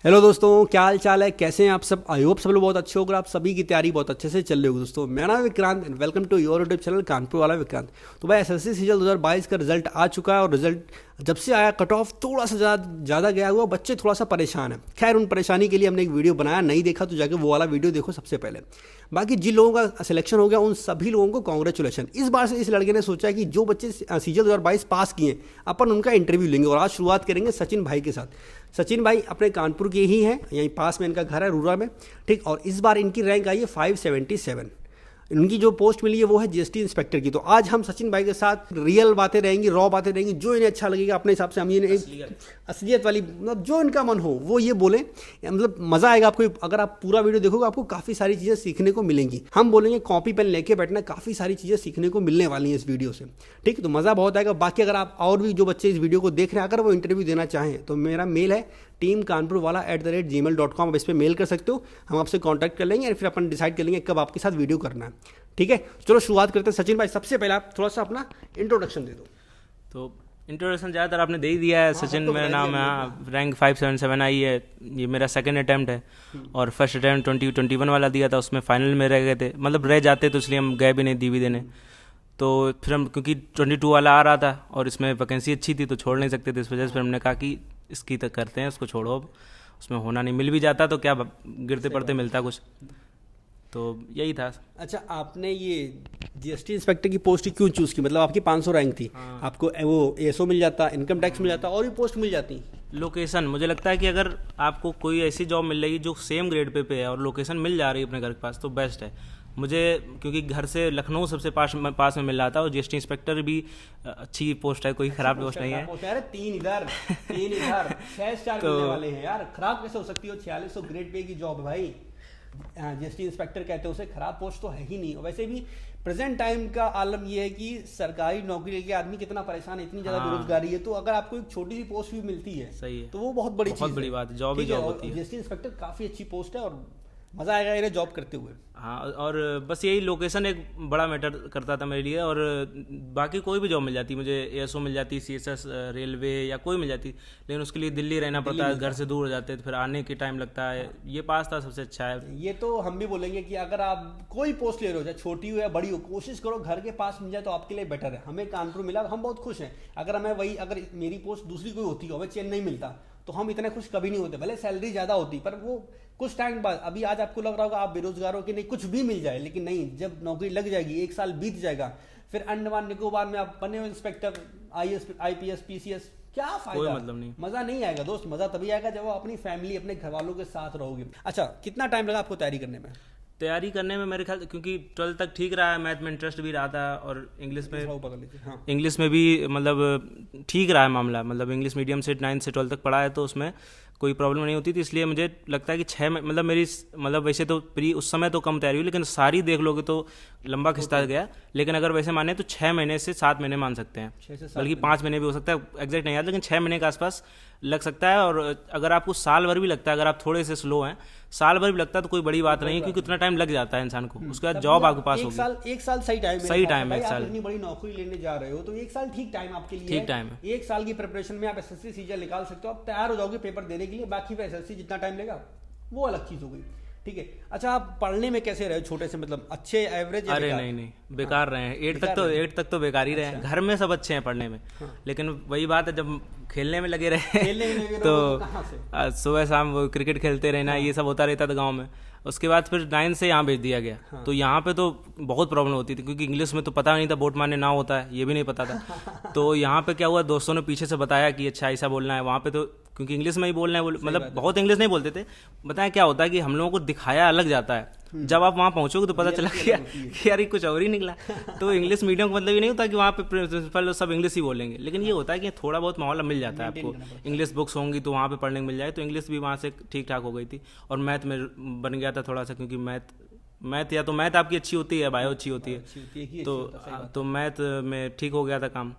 Hello दोस्तों, क्या हाल चाल है? कैसे हैं आप सब? आई होप सब लोग बहुत अच्छे होगा। आप सभी की तैयारी बहुत अच्छे से चल रही होगी। दोस्तों, मेरा नाम है Vikrant and welcome to your YouTube channel Kanpur वाला विक्रांत। तो भाई एसएससी सीजन 2022 का रिजल्ट आ चुका है और रिजल्ट जब से आया कट ऑफ थोड़ा सा ज़्यादा गया हुआ, बच्चे थोड़ा सा परेशान है। खैर, उन परेशानी के लिए हमने एक वीडियो बनाया, नहीं देखा तो जाके वो वाला वीडियो देखो सबसे पहले। बाकी जिन लोगों का सिलेक्शन हो गया उन सभी लोगों को कॉन्ग्रेचुलेशन। इस बार से इस लड़के ने सोचा कि जो बच्चे सीजन 2022 पास किए अपन उनका इंटरव्यू लेंगे और आज शुरुआत करेंगे सचिन भाई के साथ। सचिन भाई अपने कानपुर के ही हैं, यहीं पास में इनका घर है रूरा में, ठीक। और इस बार इनकी रैंक आई है 577। इनकी जो पोस्ट मिली है वो है जीएसटी इंस्पेक्टर की। तो आज हम सचिन भाई के साथ रियल बातें रहेंगी, रॉ बातें रहेंगी, जो इन्हें अच्छा लगेगा अपने हिसाब से हम ये असलियत वाली, मतलब जो इनका मन हो वो ये बोले। मतलब मज़ा आएगा आपको। अगर आप पूरा वीडियो देखोगे आपको काफ़ी सारी चीज़ें सीखने को मिलेंगी। हम बोलेंगे कॉपी पेन लेके बैठना, काफ़ी सारी चीज़ें सीखने को मिलने वाली हैं इस वीडियो से, ठीक। तो मज़ा बहुत आएगा। बाकी अगर आप और भी जो बच्चे इस वीडियो को देख रहे हैं अगर वो इंटरव्यू देना चाहें तो मेरा मेल है teamkanpurwala@gmail.com। आप इस पर मेल कर सकते हो, हम आपसे कांटेक्ट कर लेंगे और फिर अपन डिसाइड कर लेंगे कब आपके साथ वीडियो करना है, ठीक है। चलो शुरुआत करते हैं। सचिन भाई, सबसे पहले आप थोड़ा सा अपना इंट्रोडक्शन दे दो। तो इंट्रोडक्शन ज़्यादातर आपने दे ही दिया है। सचिन तो मेरा नाम है, रैंक 577 आई है। ये मेरा सेकंड अटैम्प्ट है और फर्स्ट अटैम्प्ट 2021 वाला दिया था, उसमें फाइनल में रह गए थे। मतलब रह जाते तो इसलिए हम गए भी नहीं, दी भी देने। तो फिर हम, क्योंकि 22 वाला आ रहा था और इसमें वैकेंसी अच्छी थी तो छोड़ नहीं सकते थे, इस वजह से फिर हमने कहा कि इसकी तक करते हैं, उसको छोड़ो। अब उसमें होना नहीं, मिल भी जाता तो क्या गिरते पड़ते मिलता कुछ, तो यही था। अच्छा, आपने ये जीएसटी इंस्पेक्टर की पोस्ट क्यों चूज़ की? मतलब आपकी 500 रैंक थी, आपको वो एसओ मिल जाता, इनकम टैक्स मिल जाता और भी पोस्ट मिल जाती। लोकेशन, मुझे लगता है कि अगर आपको कोई ऐसी जॉब मिल रही है जो सेम ग्रेड पे है और लोकेशन मिल जा रही है अपने घर के पास तो बेस्ट है। मुझे क्योंकि घर से लखनऊ सबसे पास में मिल रहा था और जीएसटी इंस्पेक्टर भी अच्छी पोस्ट है, कोई खराब पोस्ट नहीं है। यार 3 इधर 6 स्टार मिलने वाले हैं यार, खराब कैसे हो सकती हो? 4600 ग्रेड पे की जॉब है भाई, जीएसटी इंस्पेक्टर कहते हैं उसे, खराब पोस्ट तो है ही नहीं। वैसे भी प्रेजेंट टाइम का आलम यह है कि सरकारी नौकरी लेके आदमी कितना परेशान है, इतनी ज्यादा बेरोजगारी है। तो अगर आपको एक छोटी सी पोस्ट भी मिलती है, सही है, तो वो बहुत बड़ी बात है। जॉब ही जॉब होती है। जीएसटी इंस्पेक्टर काफी अच्छी पोस्ट है और मजा आएगा इन्हें जॉब करते हुए। हाँ, और बस यही लोकेशन एक बड़ा मैटर करता था मेरे लिए। और बाकी कोई भी जॉब मिल जाती, मुझे एएसओ मिल जाती, सीएसएस, रेलवे या कोई मिल जाती, लेकिन उसके लिए दिल्ली रहना पड़ता है, घर से दूर हो जाते तो फिर आने के टाइम लगता है। ये पास था, सबसे अच्छा है। ये तो हम भी बोलेंगे कि अगर आप कोई पोस्ट ले रहे हो, चाहे छोटी हो या बड़ी हो, कोशिश करो घर के पास मिल जाए तो आपके लिए बेटर है। हमें कानपुर मिला, हम बहुत खुश हैं। अगर मेरी पोस्ट दूसरी कोई होती, हमें चेन्नई मिलता तो हम इतने खुश कभी नहीं होते। भले सैलरी ज्यादा होती पर वो कुछ टाइम बाद, अभी आज आपको लग रहा होगा आप बेरोजगार हो कि नहीं कुछ भी मिल जाए, लेकिन नहीं, जब नौकरी लग जाएगी, 1 साल बीत जाएगा, फिर अंडमान निकोबार में आप बने हो इंस्पेक्टर, आईपीएस, पीसीएस, क्या फायदा? कोई मतलब नहीं, मजा नहीं आएगा दोस्त। मजा तभी आएगा जब आप अपनी फैमिली, अपने घर वालों के साथ रहोगे। अच्छा, कितना टाइम लगा आपको तैयारी करने में? तैयारी करने में मेरे ख्याल, क्योंकि 12 तक ठीक रहा है, मैथ में इंटरेस्ट भी रहा था और इंग्लिश में इंग्लिश में भी मतलब ठीक रहा है मामला। मतलब इंग्लिश मीडियम से 9 से 12 तक पढ़ा है तो उसमें कोई प्रॉब्लम नहीं होती थी। इसलिए मुझे लगता है कि 6 मतलब मेरी, मतलब वैसे तो प्री उस समय तो कम तैयारी हुई, लेकिन सारी देख लोगे तो लंबा खिंचता गया। लेकिन अगर वैसे माने तो 6 महीने से 7 महीने मान सकते हैं, बल्कि 5 महीने भी हो सकता है, एग्जैक्ट नहीं याद, लेकिन 6 महीने के आसपास लग सकता है। और अगर आपको साल भर भी लगता है, अगर आप थोड़े से स्लो हैं, साल भर भी लगता है तो कोई बड़ी बात नहीं है, क्योंकि उतना टाइम लग जाता है इंसान को। उसके बाद जॉब आपके पास होगी। 1 साल सही टाइम है। एक साल, इतनी बड़ी नौकरी लेने जा रहे हो तो 1 साल ठीक टाइम आपके लिए, ठीक टाइम है। 1 साल की प्रिपरेशन में आप एसएससी सीजन निकाल सकते हो, आप तैयार हो जाओगे पेपर देने के लिए। बाकी फिर एसएससी जितना टाइम लेगा वो अलग चीज हो गई, ठीक है। अच्छा, आप पढ़ने में कैसे रहे छोटे से, मतलब अच्छे, एवरेज? अरे नहीं, बेकार रहे हैं। 8 तक तो बेकार ही रहे हैं। घर में सब अच्छे हैं पढ़ने में, लेकिन वही बात है, जब खेलने में लगे रहे तो सुबह शाम वो क्रिकेट खेलते रहना, ये सब होता रहता था गाँव में। उसके बाद फिर 9 से यहाँ भेज दिया गया। तो यहाँ पे तो बहुत प्रॉब्लम होती थी, क्योंकि इंग्लिश में तो पता नहीं था बोट मारने ना होता है, ये भी नहीं पता था। तो यहाँ पे क्या हुआ, दोस्तों ने पीछे से बताया कि अच्छा ऐसा बोलना है। वहाँ पे तो क्योंकि इंग्लिश में ही बोलना है, मतलब बहुत इंग्लिश नहीं बोलते थे। बताया क्या होता है कि हम लोगों को दिखाया अलग जाता है, जब आप वहाँ पहुंचोगे तो पता चला कि यार ये कुछ और ही निकला। तो इंग्लिश मीडियम का मतलब ये नहीं होता कि वहाँ पे प्रिंसिपल सब इंग्लिश ही बोलेंगे, लेकिन ये होता है कि थोड़ा बहुत माहौल मिल जाता है आपको। इंग्लिश बुक्स होंगी तो वहाँ पे पढ़ने को मिल जाए, तो इंग्लिश भी वहाँ से ठीक ठाक हो गई थी। और मैथ में बन गया था थोड़ा सा, क्योंकि मैथ या तो मैथ आपकी अच्छी होती है, बायो अच्छी होती है, तो मैथ में ठीक हो गया था काम,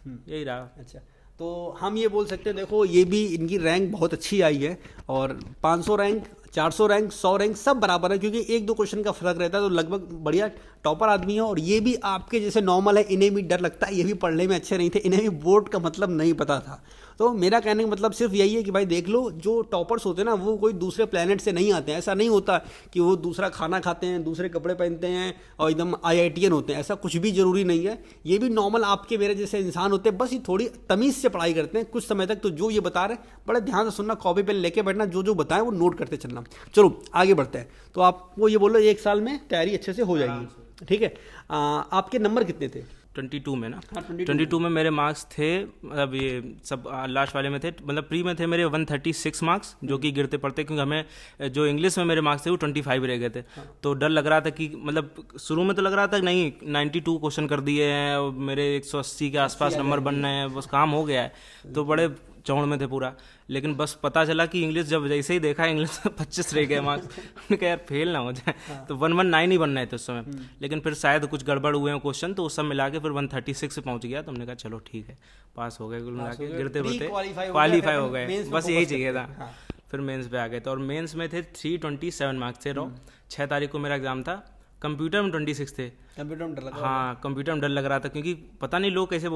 यही रहा। अच्छा, तो हम ये बोल सकते हैं, देखो ये भी इनकी रैंक बहुत अच्छी आई है और 500 रैंक, 400 रैंक, 100 रैंक सब बराबर है, क्योंकि 1-2 क्वेश्चन का फर्क रहता है। तो लगभग बढ़िया टॉपर आदमी है। और ये भी आपके जैसे नॉर्मल है, इन्हें भी डर लगता है, ये भी पढ़ने में अच्छे नहीं थे, इन्हें भी बोर्ड का मतलब नहीं पता था। तो मेरा कहने का मतलब सिर्फ यही है कि भाई देख लो, जो टॉपर्स होते हैं ना वो कोई दूसरे प्लेनेट से नहीं आते हैं। ऐसा नहीं होता कि वो दूसरा खाना खाते हैं, दूसरे कपड़े पहनते हैं और एकदम IITian होते हैं, ऐसा कुछ भी जरूरी नहीं है। ये भी नॉर्मल आपके मेरे जैसे इंसान होते हैं, बस ये थोड़ी तमीज़ से पढ़ाई करते हैं कुछ समय तक। तो जो ये बता रहे हैं बड़े ध्यान से सुनना, कॉपी पेन लेके बैठना, जो जो बताएं वो नोट करते चलना। चलो आगे बढ़ते हैं। तो आपको ये बोलो 1 साल में तैयारी अच्छे से हो जाएगी, ठीक है। आपके नंबर कितने थे? 22 में ना, हाँ, 22 में मेरे मार्क्स थे, मतलब ये सब लास्ट वाले में थे, मतलब प्री में थे मेरे 136 मार्क्स, जो कि गिरते पड़ते, क्योंकि हमें जो इंग्लिश में मेरे मार्क्स थे वो 25 रह गए थे। तो डर लग रहा था कि मतलब शुरू में तो लग रहा था कि नहीं 92 क्वेश्चन कर दिए हैं और मेरे 180 के आसपास नंबर बन रहे हैं, बस काम हो गया है, तो बड़े चौड़ में थे पूरा। लेकिन बस पता चला कि इंग्लिश जब जैसे ही देखा, इंग्लिश 25 रह गए मार्क्स। हमने कहा यार फेल ना हो जाए, तो 119 ही बनना है तो उस समय। लेकिन फिर शायद कुछ गड़बड़ हुए हैं क्वेश्चन, तो उस सब मिला के फिर 136 से पहुंच गया। तो हमने कहा चलो ठीक है, पास हो गए, कुल मिला के गिरते बढ़ते क्वालीफाई हो गए, बस यही चाहिए था। फिर मेंस पे आ गए, तो और मेंस में थे 327 मार्क्स थे। 6 तारीख को मेरा एग्जाम था। कंप्यूटर में 26 थे। कंप्यूटर में डर लगा? हाँ, कंप्यूटर में डर लग रहा था, क्योंकि पता नहीं लोग कैसे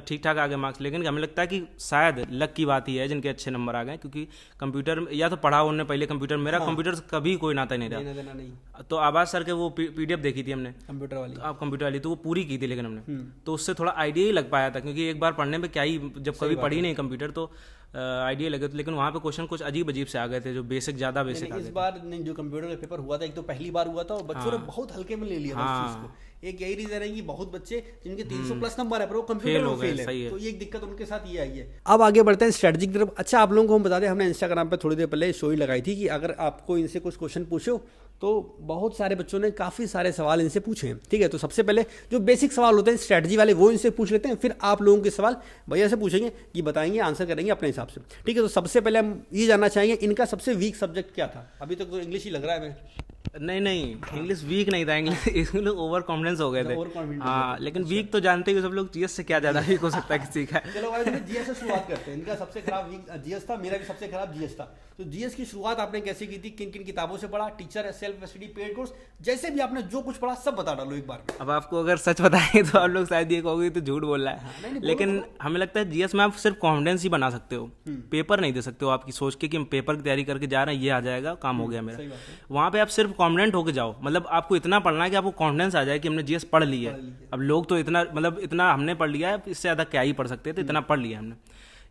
ठीक ठाक आ गए मार्क्स, लेकिन हमें लगता है कि शायद लक की बात ही है जिनके अच्छे नंबर आ गए, क्योंकि कंप्यूटर या तो पढ़ा उन्होंने पहले कंप्यूटर, मेरा कंप्यूटर से कभी कोई नाता नहीं रहा। तो आवाज सर के वो PDF देखी थी हमने, कंप्यूटर वाली, आप कंप्यूटर वाली, तो वो पूरी की थी, लेकिन हमने तो उससे थोड़ा आइडिया ही लग पाया था, क्योंकि एक बार पढ़ने में क्या ही, जब कभी पढ़ी नहीं कंप्यूटर तो आइडिया लगे। लेकिन वहाँ पे क्वेश्चन कुछ अजीब से आ गए थे, जो बेसिक ज़्यादा बेसिक आ गए। इस बार जो कंप्यूटर का पेपर हुआ था, एक तो पहली बार हुआ था और बच्चों ने बहुत हल्के में ले लिया था उस चीज को। एक यही रीजन है कि बहुत बच्चे जिनके 300 प्लस नंबर है पर वो कंप्यूटर में फेल है, तो ये एक दिक्कत उनके साथ ये आई है। अब आगे बढ़ते हैं स्ट्रेटजी की तरफ। अच्छा, आप लोगों को हम बता दें, हमने इंस्टाग्राम पे थोड़ी देर पहले स्टोरी लगाई थी कि अगर आपको इनसे कुछ क्वेश्चन पूछो, तो बहुत सारे बच्चों ने काफ़ी सारे सवाल इनसे पूछे हैं, ठीक है। तो सबसे पहले जो बेसिक सवाल होते हैं स्ट्रेटजी वाले, वो इनसे पूछ लेते हैं, फिर आप लोगों के सवाल भैया से पूछेंगे कि बताएंगे, आंसर करेंगे अपने हिसाब से, ठीक है। तो सबसे पहले हम ये जानना चाहेंगे इनका सबसे वीक सब्जेक्ट क्या था? अभी तक तो इंग्लिश ही लग रहा है हमें। नहीं, इंग्लिश वीक नहीं था, इंग्लिश लोग ओवर कॉन्फिडेंस हो गए थे। हाँ, लेकिन वीक तो जानते ही सब लोग, जीएस से क्या ज्यादा वीक हो सकता है किसी का। चलो भाई जीएस से शुरुआत करते हैं। इनका सबसे खराब वीक जीएस था, मेरा भी सबसे खराब जीएस था। तो जीएस की शुरुआत आपने कैसे की थी? किन किन किताबों से पढ़ा? Teacher, self study, paid course, जैसे भी आपने जो कुछ पढ़ा सब बता डालो एक बार। अब आपको अगर सच बताएं तो आप लोग शायद ये कहोगे तो झूठ बोल रहा है, लेकिन हमें लगता है जीएस में आप सिर्फ कॉन्फिडेंस ही बना सकते हो, पेपर नहीं दे सकते हो आपकी सोच के कि हम पेपर की तैयारी करके जा रहे हैं, ये आ जाएगा, काम हो गया मेरा। वहाँ पे आप सिर्फ कॉन्फिडेंट होकर जाओ, मतलब आपको इतना पढ़ना है कि आपको कॉन्फिडेंस आ जाए कि हमने जीएस पढ़ लिया है। अब लोग तो इतना, मतलब इतना हमने पढ़ लिया है, इससे ज़्यादा क्या ही पढ़ सकते हैं, तो इतना पढ़ लिया हमने।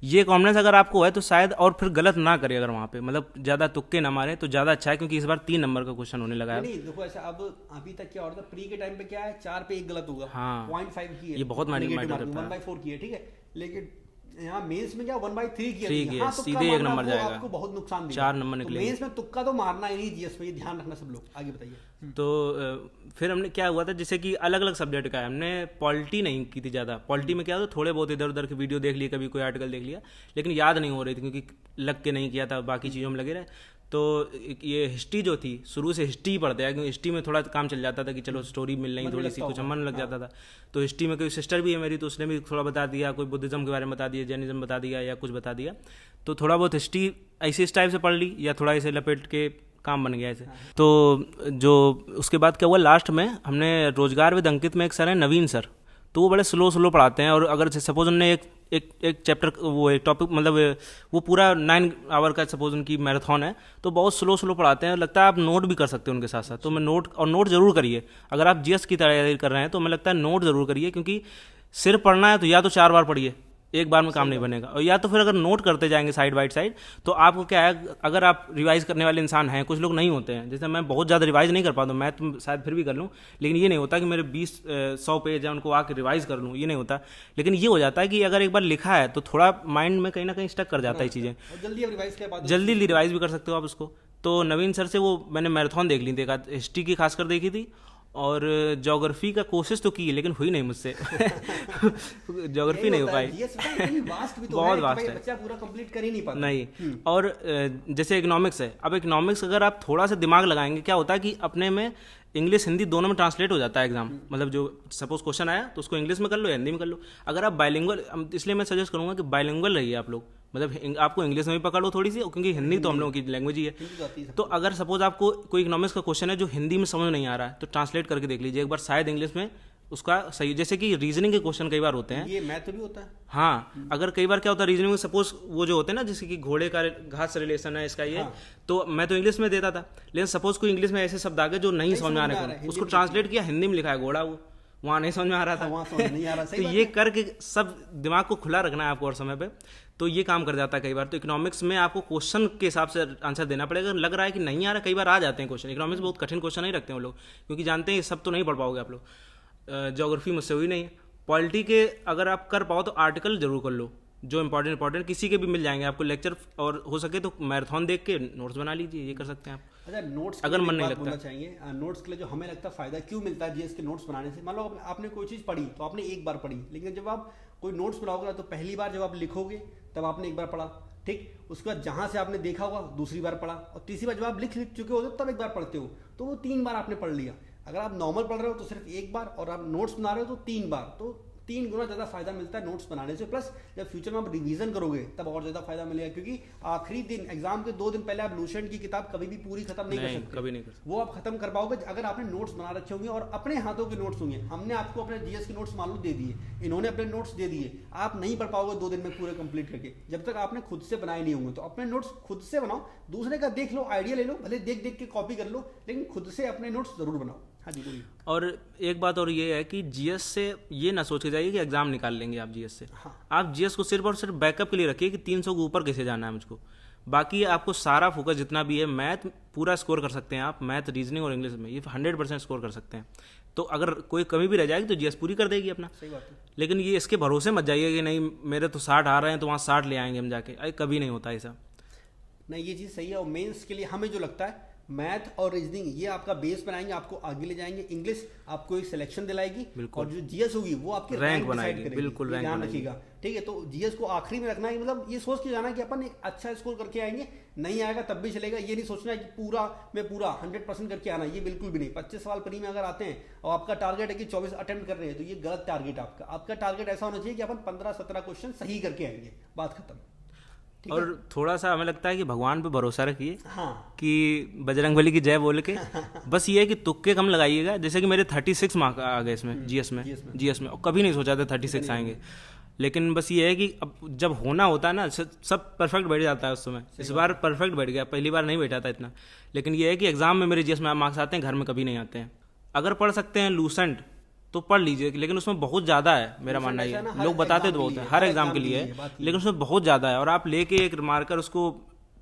ये कॉन्फिडेंस अगर आपको है तो शायद, और फिर गलत ना करे अगर वहाँ पे, मतलब ज़्यादा तुक्के ना मारे तो ज़्यादा अच्छा है, क्योंकि इस बार 3 नंबर का क्वेश्चन होने लगा है। नहीं देखो ऐसा, अब अभी तक क्या होता है, प्री के टाइम पे क्या है, 4 पे 1 गलत होगा, हाँ, 0.5 की है, ये बहुत मैटर करता है। 1/4 की है, ठीक है। लेकिन यहाँ मेंस में क्या 1/3 की है, हाँ, सीधे 1 नंबर जाएगा, आपको बहुत नुकसान 4 नंबर निकले। मेंस में तुक्का तो मारना ही नहीं, जीएस पे ये ध्यान रखना सब लोग। आगे बताइए। तो फिर हमने क्या हुआ था, जैसे कि अलग अलग सब्जेक्ट का है, हमने पॉलिटी नहीं की थी ज़्यादा। पॉलिटी में क्या होता, थोड़े बहुत इधर उधर के वीडियो देख लिए, कभी कोई आर्टिकल देख लिया, लेकिन याद नहीं हो रही थी क्योंकि लग के नहीं किया था, बाकी चीज़ों में लगे रहे। तो ये हिस्ट्री जो थी, शुरू से हिस्ट्री ही पढ़ते हैं, क्योंकि हिस्ट्री में थोड़ा काम चल जाता था कि चलो स्टोरी मिल रही थोड़ी सी, कुछ मन लग जाता था। तो हिस्ट्री में कोई सिस्टर भी है मेरी, तो उसने भी थोड़ा बता दिया, कोई बुद्धिज्म के बारे में बता दिया, जैनिज्म बता दिया, या कुछ बता दिया। तो थोड़ा बहुत हिस्ट्री ऐसे इस टाइप से पढ़ ली, या थोड़ा ऐसे लपेट के काम बन गया ऐसे। तो जो उसके बाद क्या हुआ, लास्ट में हमने रोजगार विद अंकित में एक सर है नवीन सर, तो वो बड़े स्लो पढ़ाते हैं। और अगर सपोज उन्होंने एक चैप्टर, वो एक टॉपिक, मतलब वो पूरा 9 आवर का सपोज उनकी मैराथन है, तो बहुत स्लो पढ़ाते हैं, लगता है आप नोट भी कर सकते हो उनके साथ साथ। तो मैं नोट जरूर करिए, अगर आप जीएस की तैयारी कर रहे हैं तो मैं लगता है नोट जरूर करिए, क्योंकि सिर्फ पढ़ना है तो या तो 4 बार पढ़िए, एक बार में काम नहीं बनेगा, और या तो फिर अगर नोट करते जाएंगे साइड बाई साइड, तो आपको क्या है, अगर आप रिवाइज करने वाले इंसान हैं, कुछ लोग नहीं होते हैं, जैसे मैं बहुत ज़्यादा रिवाइज नहीं कर पाता हूँ, मैं तो शायद फिर भी कर लूँ, लेकिन ये नहीं होता कि मेरे 20-100 पेज है उनको आके रिवाइज कर लूँ, ये नहीं होता। लेकिन ये हो जाता है कि अगर एक बार लिखा है तो थोड़ा माइंड में कहीं ना कहीं स्टक कर जाता है चीज़ें, जल्दी रिवाइज भी कर सकते हो आप उसको। तो नवीन सर से वो मैंने मैराथन देख ली, देखा हिस्ट्री की खासकर देखी थी, और ज्योग्राफी का कोशिश तो की, लेकिन हुई नहीं मुझसे। ज्योग्राफी नहीं हो पाई, बहुत वास्ट है, बच्चा पूरा कंप्लीट कर ही नहीं पाता। नहीं। और जैसे इकोनॉमिक्स है, अब इकोनॉमिक्स अगर आप थोड़ा सा दिमाग लगाएंगे, क्या होता है कि अपने में इंग्लिश हिंदी दोनों में ट्रांसलेट हो जाता है एग्जाम, मतलब जो सपोज क्वेश्चन आया तो उसको इंग्लिश में कर लो या हिंदी में कर लो। अगर आप बाइलिंगुअल, इसलिए मैं सजेस्ट करूंगा कि बाइलिंगुअल रहिए आप लोग, मतलब आपको इंग्लिश में भी पकड़ लो थोड़ी सी, क्योंकि हिंदी तो हम लोगों की लैंग्वेज ही है। तो अगर सपोज आपको कोई इकोनॉमिक्स का क्वेश्चन है जो हिंदी में समझ नहीं आ रहा है, तो ट्रांसलेट करके देख लीजिए एक बार, शायद इंग्लिश में उसका सही, जैसे कि रीजनिंग के क्वेश्चन कई बार होते हैं, ये मैथ भी होता है। हाँ, अगर कई बार क्या होता है रीजनिंग में, सपोज वो जो होते हैं ना, जैसे कि घोड़े का घास से रिलेशन है इसका ये, तो मैं तो इंग्लिश में देता था, लेकिन सपोज कोई इंग्लिश में ऐसे शब्द आ गए जो नहीं समझ में आ रहे, उसको ट्रांसलेट किया, हिंदी में लिखा है घोड़ा, वो वहाँ नहीं समझ में आ रहा था, वहाँ समझ नहीं आ रहा। तो ये करके सब दिमाग को खुला रखना है आपको और समय पे, तो ये काम कर जाता है कई बार। तो इकोनॉमिक्स में आपको क्वेश्चन के हिसाब से आंसर देना पड़ेगा, लग रहा है कि नहीं आ रहा, कई बार आ जाते हैं क्वेश्चन। इकोनॉमिक्स बहुत कठिन क्वेश्चन नहीं रखते हैं वो लोग, क्योंकि जानते हैं ये सब तो नहीं पढ़ पाओगे आप लोग। ज्योग्राफी मुझसे हुई नहीं है। पॉलिटी के अगर आप कर पाओ तो आर्टिकल जरूर कर लो, जो इंपॉर्टेंट किसी के भी मिल जाएंगे आपको लेक्चर, और हो सके तो मैराथन देख के नोट्स बना लीजिए, ये कर सकते हैं आप। अच्छा, नोट्स अगर मन नहीं लगता चाहिए, नोट्स के लिए जो हमें लगता है फायदा क्यों मिलता है जीएस के नोट्स बनाने से। मान लो आपने कोई चीज़ पढ़ी तो आपने एक बार पढ़ी, लेकिन जब आप कोई नोट्स बनाओगे तो पहली बार जब आप लिखोगे तब आपने एक बार पढ़ा, ठीक, उसके बाद जहाँ से आपने देखा होगा दूसरी बार पढ़ा, और तीसरी बार जब आप लिख चुके हो तब एक बार पढ़ते हो, तो वो 3 बार आपने पढ़ लिया। अगर आप नॉर्मल पढ़ रहे हो तो सिर्फ एक बार, और आप नोट्स बना रहे हो तो 3 बार, तो 3 गुना ज़्यादा फायदा मिलता है नोट्स बनाने से। प्लस जब फ्यूचर में आप रिवीजन करोगे तब और ज़्यादा फायदा मिलेगा, क्योंकि आखिरी दिन एग्जाम के 2 दिन पहले आप लूसेंट की किताब कभी भी पूरी खत्म नहीं कर सकते, कभी नहीं कर सकते। वो आप खत्म कर पाओगे अगर आपने नोट्स बना रखे होंगे और अपने हाथों के नोट्स होंगे। हमने आपको अपने जीएस के नोट्स मालूम दे दिए, इन्होंने अपने नोट्स दे दिए, आप नहीं पढ़ पाओगे 2 दिन में पूरे कंप्लीट करके, जब तक आपने खुद से बनाए नहीं होंगे। तो अपने नोट्स खुद से बनाओ, दूसरे का देख लो, आइडिया ले लो, भले देख देख के कॉपी कर लो, लेकिन खुद से अपने नोट्स जरूर बनाओ। हाँ जी, बोलिए। और एक बात और ये है कि जीएस से ये ना सोच के जाइए कि एग्जाम निकाल लेंगे आप जीएस से। हाँ। आप जीएस को सिर्फ और सिर्फ बैकअप के लिए रखिए कि 300 के ऊपर कैसे जाना है मुझको। बाकी आपको सारा फोकस जितना भी है, मैथ पूरा स्कोर कर सकते हैं आप, मैथ, रीजनिंग और इंग्लिश में ये 100% स्कोर कर सकते हैं। तो अगर कोई कमी भी रह जाएगी तो जीएस पूरी कर देगी अपना। सही बात है। लेकिन ये इसके भरोसे मत जाइए कि नहीं मेरे तो 60 आ रहे हैं तो वहाँ 60 ले आएंगे हम जाके, अरे कभी नहीं होता ऐसा। नहीं, ये चीज़ सही है। और मेंस के लिए हमें जो लगता है मैथ और रीजनिंग ये आपका बेस बनाएंगे, आपको आगे ले जाएंगे। इंग्लिश आपको एक सिलेक्शन दिलाएगी, और जो जीएस होगी वो आपकी रैंक बनाएगी, डिसाइड बिल्कुल करेगी। रैंक ध्यान रखिएगा, ठीक है। तो जीएस को आखिरी में रखना है, मतलब ये सोच के जाना कि अपन एक अच्छा स्कोर करके आएंगे, नहीं आएगा तब भी चलेगा। ये नहीं सोचना है कि पूरा 100% करके आना, ये बिल्कुल भी नहीं। 25 सवाल प्री में अगर आते हैं और आपका टारगेट है कि 24 अटेम्प्ट कर रहे हैं, तो ये गलत टारगेट आपका टारगेट ऐसा होना चाहिए कि अपन 15-17 क्वेश्चन सही करके आएंगे, बात खत्म। और थोड़ा सा हमें लगता है कि भगवान पे भरोसा रखिए, हाँ, कि बजरंगबली की जय बोल के बस ये है कि तुक्के कम लगाइएगा। जैसे कि मेरे 36 मार्क आ गए इसमें, जीएस में, और कभी नहीं सोचा था 36 आएंगे। लेकिन बस ये है कि अब जब होना होता है ना, सब परफेक्ट बैठ जाता है उस समय। इस बार परफेक्ट बैठ गया, पहली बार नहीं बैठा था इतना। लेकिन ये है कि एग्जाम में मेरे जीएस में मार्क्स आते हैं, घर में कभी नहीं आते हैं। अगर पढ़ सकते हैं लूसेंट तो पढ़ लीजिए, लेकिन उसमें बहुत ज़्यादा है, मेरा मानना ये है। लोग बताते तो बहुत है, हर एग्जाम के लिए है, लेकिन उसमें बहुत ज़्यादा है। और आप लेके एक मार्कर उसको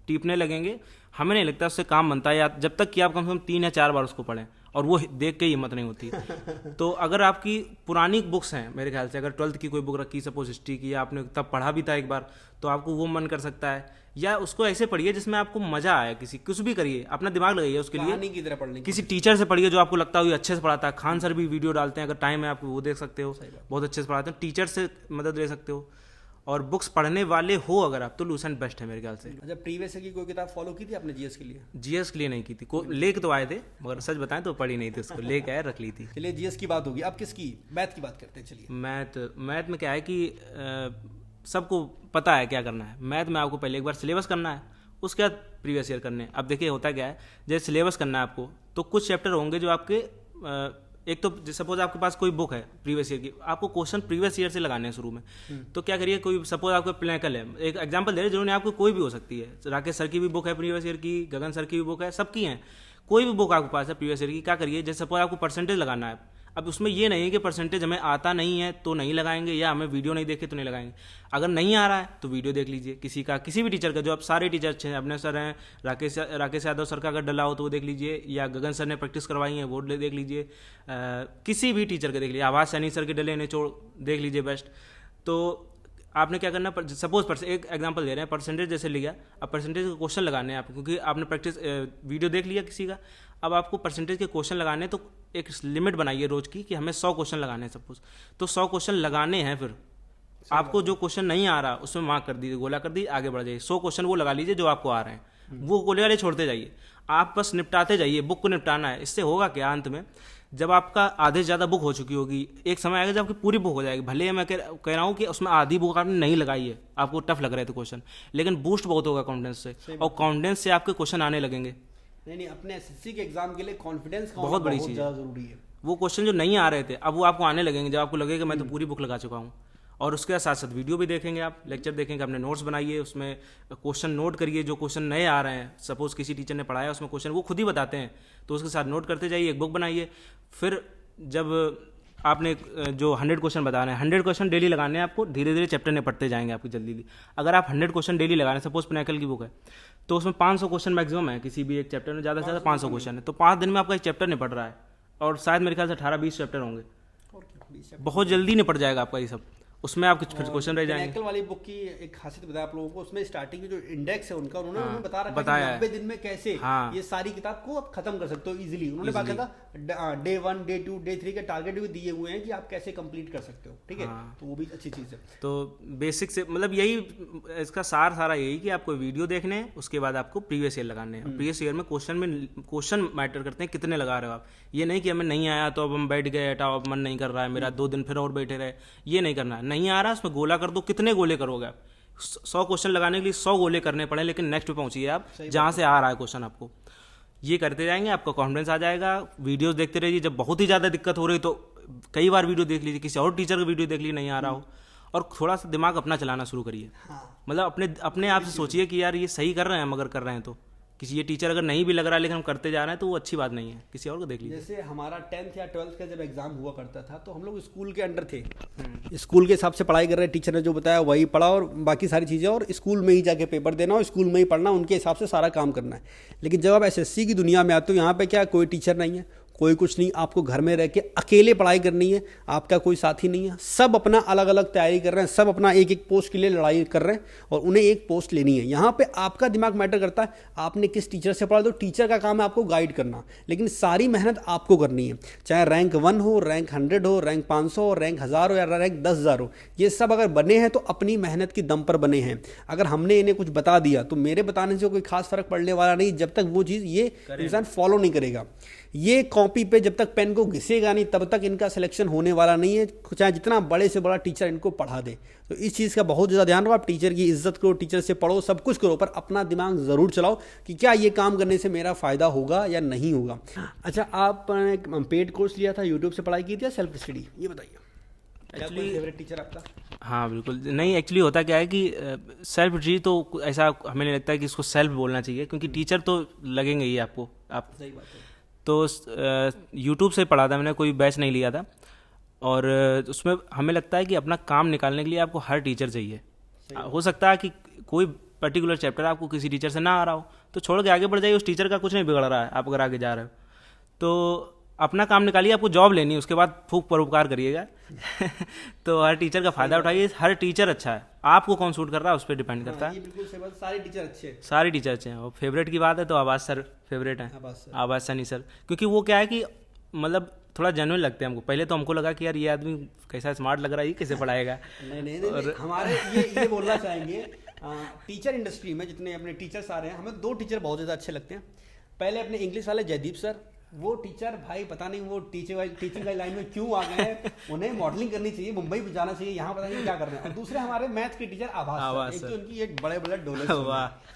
टीपने लगेंगे, हमें नहीं लगता उससे काम बनता है। या जब तक कि आप कम से कम 3 या 4 बार उसको पढ़ें, और वो देख के हिम्मत नहीं होती। तो अगर आपकी पुरानी बुक्स हैं, मेरे ख्याल से अगर 12th की कोई बुक रखी, सपोज हिस्ट्री की, या आपने तब पढ़ा भी था एक बार, तो आपको वो मन कर सकता है। या उसको ऐसे पढ़िए जिसमें आपको मजा आए, कुछ भी करिए, अपना दिमाग लगाइए उसके लिए। कहानी की तरह पढ़ने किसी टीचर से पढ़िए जो आपको लगता हो अच्छे से पढ़ाता है। खान सर भी वीडियो डालते हैं, अगर टाइम है आपको वो देख सकते हो, बहुत अच्छे से पढ़ाते हैं। टीचर से मदद ले सकते हो, और बुक्स पढ़ने वाले हो अगर आप, तो लूसेंट बेस्ट है मेरे ख्याल से। अच्छा, प्रीवियस की कोई किताब फॉलो की थी आपने जीएस के लिए? जीएस के लिए नहीं की थी, लेके तो आए थे, मगर सच बताएं तो पढ़ी नहीं थी उसको, लेके आए, रख ली थी। चलिए, जीएस की बात होगी, अब किसकी, मैथ की बात करते हैं। चलिए, मैथ में क्या है कि सबको पता है क्या करना है। मैथ में आपको पहले एक बार सिलेबस करना है, उसके बाद प्रीवियस ईयर करने हैं। अब देखिए होता क्या है, जैसे सिलेबस करना है आपको, तो कुछ चैप्टर होंगे जो आपके, एक तो सपोज आपके पास कोई बुक है प्रीवियस ईयर की, आपको क्वेश्चन प्रीवियस ईयर से लगाने हैं शुरू में। तो क्या करिए, कोई सपोज आपको प्लेकल है, एक एग्जांपल दे रहे, जिन्होंने आपको कोई भी हो सकती है, राकेश सर की भी बुक है प्रीवियस ईयर की, गगन सर की भी बुक है, सबकी है, कोई भी बुक आपके पास है प्रीवियस ईयर की। क्या करिए, जैसे सपोज आपको परसेंटेज लगाना है, अब उसमें ये नहीं है कि परसेंटेज हमें आता नहीं है तो नहीं लगाएंगे, या हमें वीडियो नहीं देखे तो नहीं लगाएंगे। अगर नहीं आ रहा है तो वीडियो देख लीजिए, किसी भी टीचर का, जो अब सारे टीचर अच्छे हैं, अपने सर हैं, राकेश यादव सर का अगर डला हो तो वो देख लीजिए, या गगन सर ने प्रैक्टिस करवाई है वो देख लीजिए, किसी भी टीचर के देख लीजिए, आवाज सैनी सर के डले निचोड़ देख लीजिए बेस्ट। तो आपने क्या करना, सपोज एक एग्जांपल दे रहे हैं, परसेंटेज जैसे लिया, अब परसेंटेज के क्वेश्चन लगाने हैं आपको, क्योंकि आपने प्रैक्टिस वीडियो देख लिया किसी का, अब आपको परसेंटेज के क्वेश्चन लगाने हैं। तो एक लिमिट बनाइए रोज की कि हमें 100 क्वेश्चन लगाने हैं सपोज, तो 100 क्वेश्चन लगाने हैं। फिर आपको जो क्वेश्चन नहीं आ रहा उसमें मार्क कर दीजिए, गोला कर दीजिए, आगे बढ़ जाइए। 100 क्वेश्चन वो लगा लीजिए जो आपको आ रहे हैं, वो गोले वाले छोड़ते जाइए, आप बस निपटाते जाइए, बुक को निपटाना है। इससे होगा क्या, अंत में जब आपका आधे से ज़्यादा बुक हो चुकी होगी, एक समय आएगा जब आपकी पूरी बुक हो जाएगी। भले मैं कह रहा हूँ कि उसमें आधी बुक आपने नहीं लगाई है, आपको टफ लग रहे थे क्वेश्चन, लेकिन बूस्ट बहुत होगा कॉन्फिडेंस से, और कॉन्फिडेंस से आपके क्वेश्चन आने लगेंगे। नहीं, अपने एसएससी के एग्जाम के लिए कॉन्फिडेंस का बहुत बड़ी चीज़ है, ज़्यादा जरूरी है। वो क्वेश्चन जो नहीं आ रहे थे अब वो आपको आने लगेंगे, जब आपको लगेगा मैं तो पूरी बुक लगा चुका हूँ। और उसके साथ साथ वीडियो भी देखेंगे, आप लेक्चर देखेंगे, अपने नोट्स बनाइए, उसमें क्वेश्चन नोट करिए, जो क्वेश्चन नए आ रहे हैं, सपोज किसी टीचर ने पढ़ाया उसमें क्वेश्चन वो खुद ही बताते हैं तो उसके साथ नोट करते जाइए, एक बुक बनाइए। फिर जब आपने जो 100 क्वेश्चन बताने हैं, 100 क्वेश्चन डेली लगाने हैं आपको, धीरे धीरे चैप्टर निपटते जाएंगे आपकी जल्दी। अगर आप 100 क्वेश्चन डेली लगाने, सपोज पिनाकल की बुक है तो उसमें 500 क्वेश्चन मैक्सिमम है, किसी भी एक चैप्टर में ज़्यादा से ज़्यादा 500 क्वेश्चन है, तो 5 दिन में आपका एक चैप्टर निपट रहा है। और शायद मेरे ख्याल से 18-20 चैप्टर होंगे, बहुत जल्दी निपट जाएगा आपका ये सब। उसमें आपके फिर क्वेश्चन रह जाएंगे। पिनाकल वाली बुक की एक खासियत बताया आप लोगों को, उसमें स्टार्टिंग में जो इंडेक्स है उनका उन्होंने बता रखा बताया है 90 दिन में कैसे ये सारी किताब को आप खत्म कर सकते हो इजीली। उन्होंने बात किया था डे 1, डे 2, डे 3 के टारगेट भी दिए हुए हैं कि आप कैसे कंप्लीट कर सकते हो, ठीक है। तो वो भी अच्छी चीज़ है। तो बेसिक से मतलब यही इसका सारा यही कि आपको वीडियो देखने हैं, उसके बाद आपको प्रीवियस ईयर लगाने हैं। प्रीवियस ईयर में क्वेश्चन मैटर करते हैं, कितने लगा रहे हो आप। ये नहीं कि हमें नहीं आया तो अब हम बैठ गए, हटाओ अब मन नहीं कर रहा है मेरा, 2 दिन फिर और बैठे रहे, ये नहीं करना है। नहीं आ रहा उसमें गोला कर दो, कितने गोले करोगे आप। 100 क्वेश्चन लगाने के लिए 100 गोले करने पड़े, लेकिन नेक्स्ट पे पहुंचिए आप जहां से आ रहा है क्वेश्चन आपको। ये करते जाएंगे, आपका कॉन्फिडेंस आ जाएगा। वीडियोस देखते रहिए, जब बहुत ही ज़्यादा दिक्कत हो रही तो कई बार वीडियो देख लीजिए, किसी और टीचर का वीडियो देख लीजिए नहीं आ रहा हो, और थोड़ा सा दिमाग अपना चलाना शुरू करिए। मतलब अपने आप से सोचिए कि यार ये सही कर रहे हैं हम, अगर कर रहे हैं तो। किसी ये टीचर अगर नहीं भी लग रहा है लेकिन हम करते जा रहे हैं तो वो अच्छी बात नहीं है, किसी और को देख लीजिए। जैसे हमारा 10th या 12th का जब एग्जाम हुआ करता था तो हम लोग स्कूल के अंडर थे, स्कूल के हिसाब से पढ़ाई कर रहे, टीचर ने जो बताया वही पढ़ा और बाकी सारी चीज़ें, और स्कूल में ही जाके पेपर देना और स्कूल में ही पढ़ना, उनके हिसाब से सारा काम करना है। लेकिन जब आप एसएससी की दुनिया में आते हो, यहाँ पे क्या कोई टीचर नहीं है, कोई कुछ नहीं, आपको घर में रह के अकेले पढ़ाई करनी है, आपका कोई साथी नहीं है, सब अपना अलग अलग तैयारी कर रहे हैं, सब अपना एक एक पोस्ट के लिए लड़ाई कर रहे हैं और उन्हें एक पोस्ट लेनी है। यहाँ पे आपका दिमाग मैटर करता है, आपने किस टीचर से पढ़ा, तो टीचर का काम है आपको गाइड करना, लेकिन सारी मेहनत आपको करनी है। चाहे रैंक 1 हो, रैंक 100 हो, रैंक 500 हो, रैंक 1000 हो या रैंक 10,000 हो, ये सब अगर बने हैं तो अपनी मेहनत की दम पर बने हैं। अगर हमने इन्हें कुछ बता दिया तो मेरे बताने से कोई खास फर्क पड़ने वाला नहीं, जब तक वो चीज़ ये इंसान फॉलो नहीं करेगा। ये कॉपी पे जब तक पेन को घिसेगा नहीं तब तक इनका सिलेक्शन होने वाला नहीं है, चाहे जितना बड़े से बड़ा टीचर इनको पढ़ा दे। तो इस चीज़ का बहुत ज़्यादा ध्यान रखो, आप टीचर की इज्जत करो, टीचर से पढ़ो, सब कुछ करो, पर अपना दिमाग ज़रूर चलाओ कि क्या ये काम करने से मेरा फ़ायदा होगा या नहीं होगा। अच्छा, आपने पेड कोर्स लिया था, यूट्यूब से पढ़ाई की थी या सेल्फ स्टडी, ये बताइए। एक्चुअली फेवरेट टीचर आपका? हाँ बिल्कुल नहीं, एक्चुअली होता क्या है कि सेल्फ जी तो ऐसा हमें नहीं लगता है कि इसको सेल्फ बोलना चाहिए, क्योंकि टीचर तो लगेंगे ही आपको। आप सही बात है। तो यूट्यूब से पढ़ा था मैंने, कोई बैच नहीं लिया था, और उसमें हमें लगता है कि अपना काम निकालने के लिए आपको हर टीचर चाहिए। हो सकता है कि कोई पर्टिकुलर चैप्टर आपको किसी टीचर से ना आ रहा हो तो छोड़ के आगे बढ़ जाइए, उस टीचर का कुछ नहीं बिगड़ रहा है, आप अगर आगे जा रहे हो तो अपना काम निकालिए। आपको जॉब लेनी है, उसके बाद फूक परोपकार करिएगा। तो हर टीचर का फायदा उठाइए, हर टीचर अच्छा है, आपको कौन सूट कर रहा है उस पर डिपेंड करता है। ये बिल्कुल सही बात, सारे टीचर अच्छे हैं, सारे टीचर अच्छे हैं। और फेवरेट की बात है तो आवाज़ सर फेवरेट है, आवाज़ सनी सर, क्योंकि वो क्या है कि मतलब थोड़ा जेन्युइन लगते हैं हमको। पहले तो हमको लगा कि यार ये आदमी कैसा स्मार्ट लग रहा है, ये कैसे पढ़ाएगा। नहीं, हमारे ये बोलना चाहेंगे, टीचर इंडस्ट्री में जितने अपने टीचर्स आ रहे हैं, हमें 2 टीचर बहुत ज़्यादा अच्छे लगते हैं। पहले अपने इंग्लिश वाले जयदीप सर, वो टीचर भाई पता नहीं वो टीचिंग वाली लाइन में क्यों आ गए हैं, उन्हें मॉडलिंग करनी चाहिए, मुंबई भी जाना चाहिए, यहाँ पता नहीं क्या कर रहे हैं। और दूसरे हमारे मैथ्स के टीचर आभास सर, एक तो उनकी एक बड़े बड़े डोले,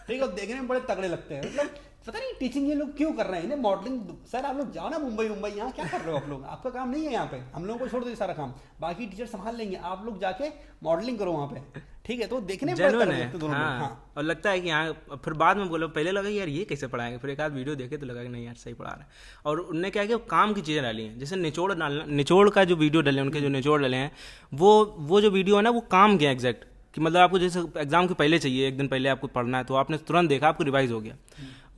ठीक है, देखने में बड़े तगड़े लगते हैं, मतलब पता नहीं टीचिंग ये लोग क्यों कर रहे हैं, इन्हें मॉडलिंग। सर आप लोग जाओ ना मुंबई, यहाँ क्या कर रहे हो आप लोग, आपका काम नहीं है यहाँ पे, हम लोगों को छोड़ दो सारा काम, बाकी टीचर संभाल लेंगे, आप लोग जाके मॉडलिंग करो वहाँ पे, ठीक है। तो देखने में हाँ। और लगता है कि यहाँ फिर बाद में बोलो, पहले लगा यार ये कैसे पढ़ाएंगे, फिर एक आध वीडियो देखे तो लगा कि नहीं यार सही पढ़ा रहे हैं। और उनने क्या किया, काम की चीज़ें डाली हैं, जैसे निचोड़ का जो वीडियो डाले, उनके जो निचोड़ डाले हैं, वो जो वीडियो है ना, वो काम किया एग्जैक्ट, कि मतलब आपको जैसे एग्जाम के पहले चाहिए, एक दिन पहले आपको पढ़ना है तो आपने तुरंत देखा, आपको रिवाइज हो गया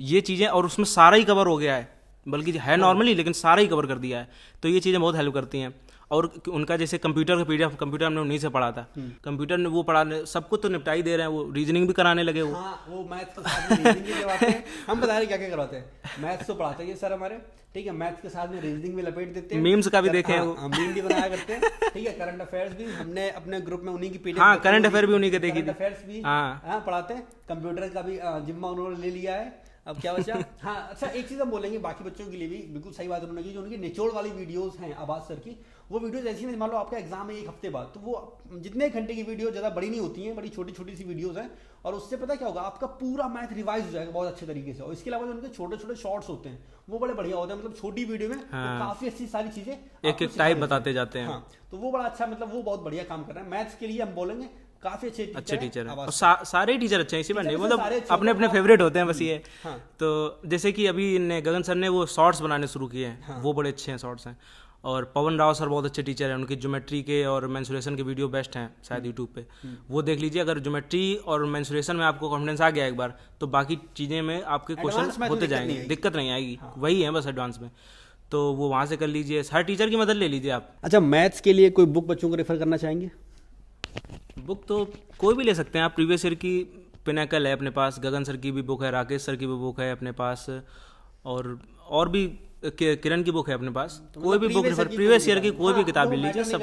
ये चीज़ें, और उसमें सारा ही कवर हो गया है, बल्कि है नॉर्मली लेकिन सारा ही कवर कर दिया है। तो ये चीज़ें बहुत हेल्प करती हैं। और उनका जैसे कंप्यूटर का PDF, कंप्यूटर हमने उन्हीं से पढ़ा था, कंप्यूटर ने वो पढ़ा, सबको तो निपटा ही दे रहे हैं, वो रीजनिंग भी कराने लगे वो। हाँ, वो मैथ्स के साथ में रीजनिंग भी करवाते हैं, हम बता रहे क्या क्या करवाते हैं, मैथ्स तो पढ़ाते हैं सर हमारे, ठीक है, मैथ्स के साथ में रीजनिंग भी लपेट देते हैं, मीम्स का भी देखे हैं, वो मीम भी बनाया करते हैं, ठीक है, करंट अफेयर्स भी हमने अपने ग्रुप में उन्हीं की PDF, हाँ करंट अफेयर भी उन्हीं के देखी थी, अफेयर्स भी हाँ पढ़ाते हैं, कंप्यूटर का भी जिम्मा उन्होंने ले लिया है, अब क्या बचा? हाँ अच्छा, एक चीज़ हम बोलेंगे बाकी बच्चों के लिए भी, बिल्कुल सही बात उन्होंने की, जो उनकी निचोड़ वाली वीडियोस हैं आबाद सर की, वो वीडियोस ऐसी हैं, मान लो आपका एग्जाम है एक हफ्ते बाद, तो वो जितने घंटे की वीडियो ज़्यादा बड़ी नहीं होती हैं, बड़ी छोटी छोटी सी वीडियोस हैं, और उससे पता क्या होगा, आपका पूरा मैथ रिवाइज हो जाएगा बहुत अच्छे तरीके से। और इसके अलावा जो उनके छोटे छोटे शॉर्ट्स होते हैं वो बड़े बढ़िया होते हैं, मतलब छोटी वीडियो में काफ़ी अच्छी सारी चीज़ें एक एक टाइप बताते जाते हैं। हाँ, तो वो बड़ा अच्छा, मतलब वो बहुत बढ़िया काम कर रहा है। मैथ्स के लिए हम बोलेंगे काफी अच्छे टीचर हैं, और सारे टीचर अच्छे हैं, इसी बात नहीं, मतलब अपने अपने हाँ, फेवरेट होते हैं बस ये। हाँ, तो जैसे कि अभी गगन सर ने वो शॉर्ट्स बनाने शुरू किए हैं, हाँ, वो बड़े अच्छे हैं शॉर्ट्स हैं। और पवन राव सर बहुत अच्छे टीचर हैं, उनकी ज्योमेट्री के और मेंसुरेशन के वीडियो बेस्ट हैं शायद यूट्यूब पे, वो देख लीजिए। अगर ज्योमेट्री और मेंसुरेशन में आपको कॉन्फिडेंस आ गया एक बार, तो बाकी चीज़ें में आपके क्वेश्चन होते जाएंगे, दिक्कत नहीं आएगी। वही है बस एडवांस में, तो वो वहाँ से कर लीजिए, हर टीचर की मदद ले लीजिए आप। अच्छा, मैथ्स के लिए कोई बुक बच्चों को रेफर करना चाहेंगे? बुक तो कोई भी ले सकते हैं आप, प्रीवियस ईयर की पिनाकल है अपने पास, गगन सर की भी बुक है, राकेश सर की भी बुक है अपने पास, और भी किरण की बुक है अपने पास। तो कोई भी बुक रेफर, प्रीवियस ईयर की कोई भी किताब ले लीजिए, सब